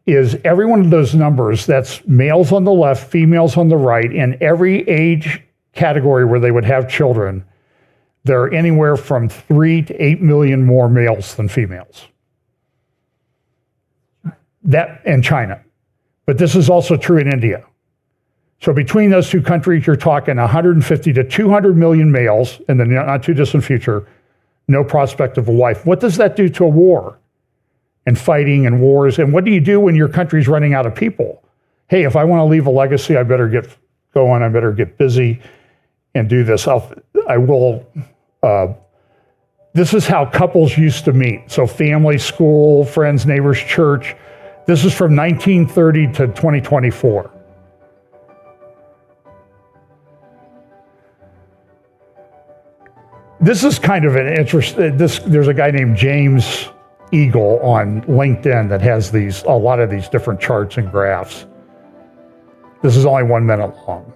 is every one of those numbers, that's males on the left, females on the right, in every age category where they would have children, there are anywhere from 3 to 8 million more males than females. That in China. But this is also true in India. So between those two countries, you're talking 150 to 200 million males in the not too distant future, no prospect of a wife. What does that do to a war and fighting and wars? And what do you do when your country's running out of people? Hey, if I want to leave a legacy, I better get going. I better get busy and do this. This is how couples used to meet. So family, school, friends, neighbors, church. This is from 1930 to 2024. This is kind of an there's a guy named James Eagle on LinkedIn that has a lot of these different charts and graphs. This is only 1 minute long.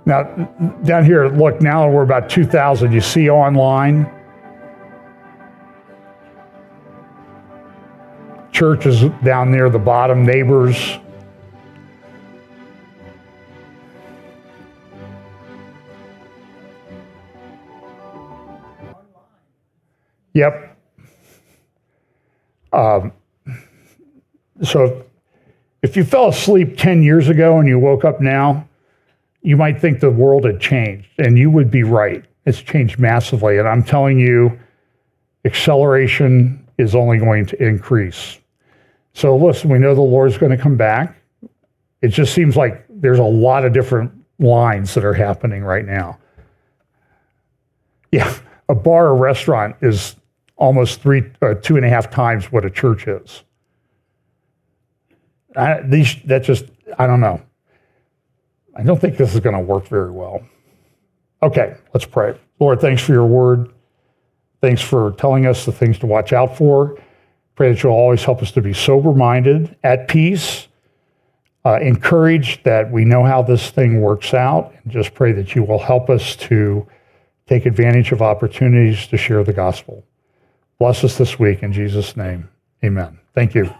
Now, down here, look, now we're about 2,000. You see online? Church is down near the bottom, neighbors. Yep. So if you fell asleep 10 years ago and you woke up now, you might think the world had changed, and you would be right. It's changed massively, and I'm telling you, acceleration is only going to increase. So listen, we know the Lord's going to come back. It just seems like there's a lot of different lines that are happening right now. Yeah, a bar or restaurant is almost 2.5 times what a church is. I don't know. I don't think this is going to work very well. Okay, let's pray. Lord, thanks for your word. Thanks for telling us the things to watch out for. Pray that you'll always help us to be sober-minded, at peace, encouraged that we know how this thing works out, and just pray that you will help us to take advantage of opportunities to share the gospel. Bless us this week in Jesus' name. Amen. Thank you.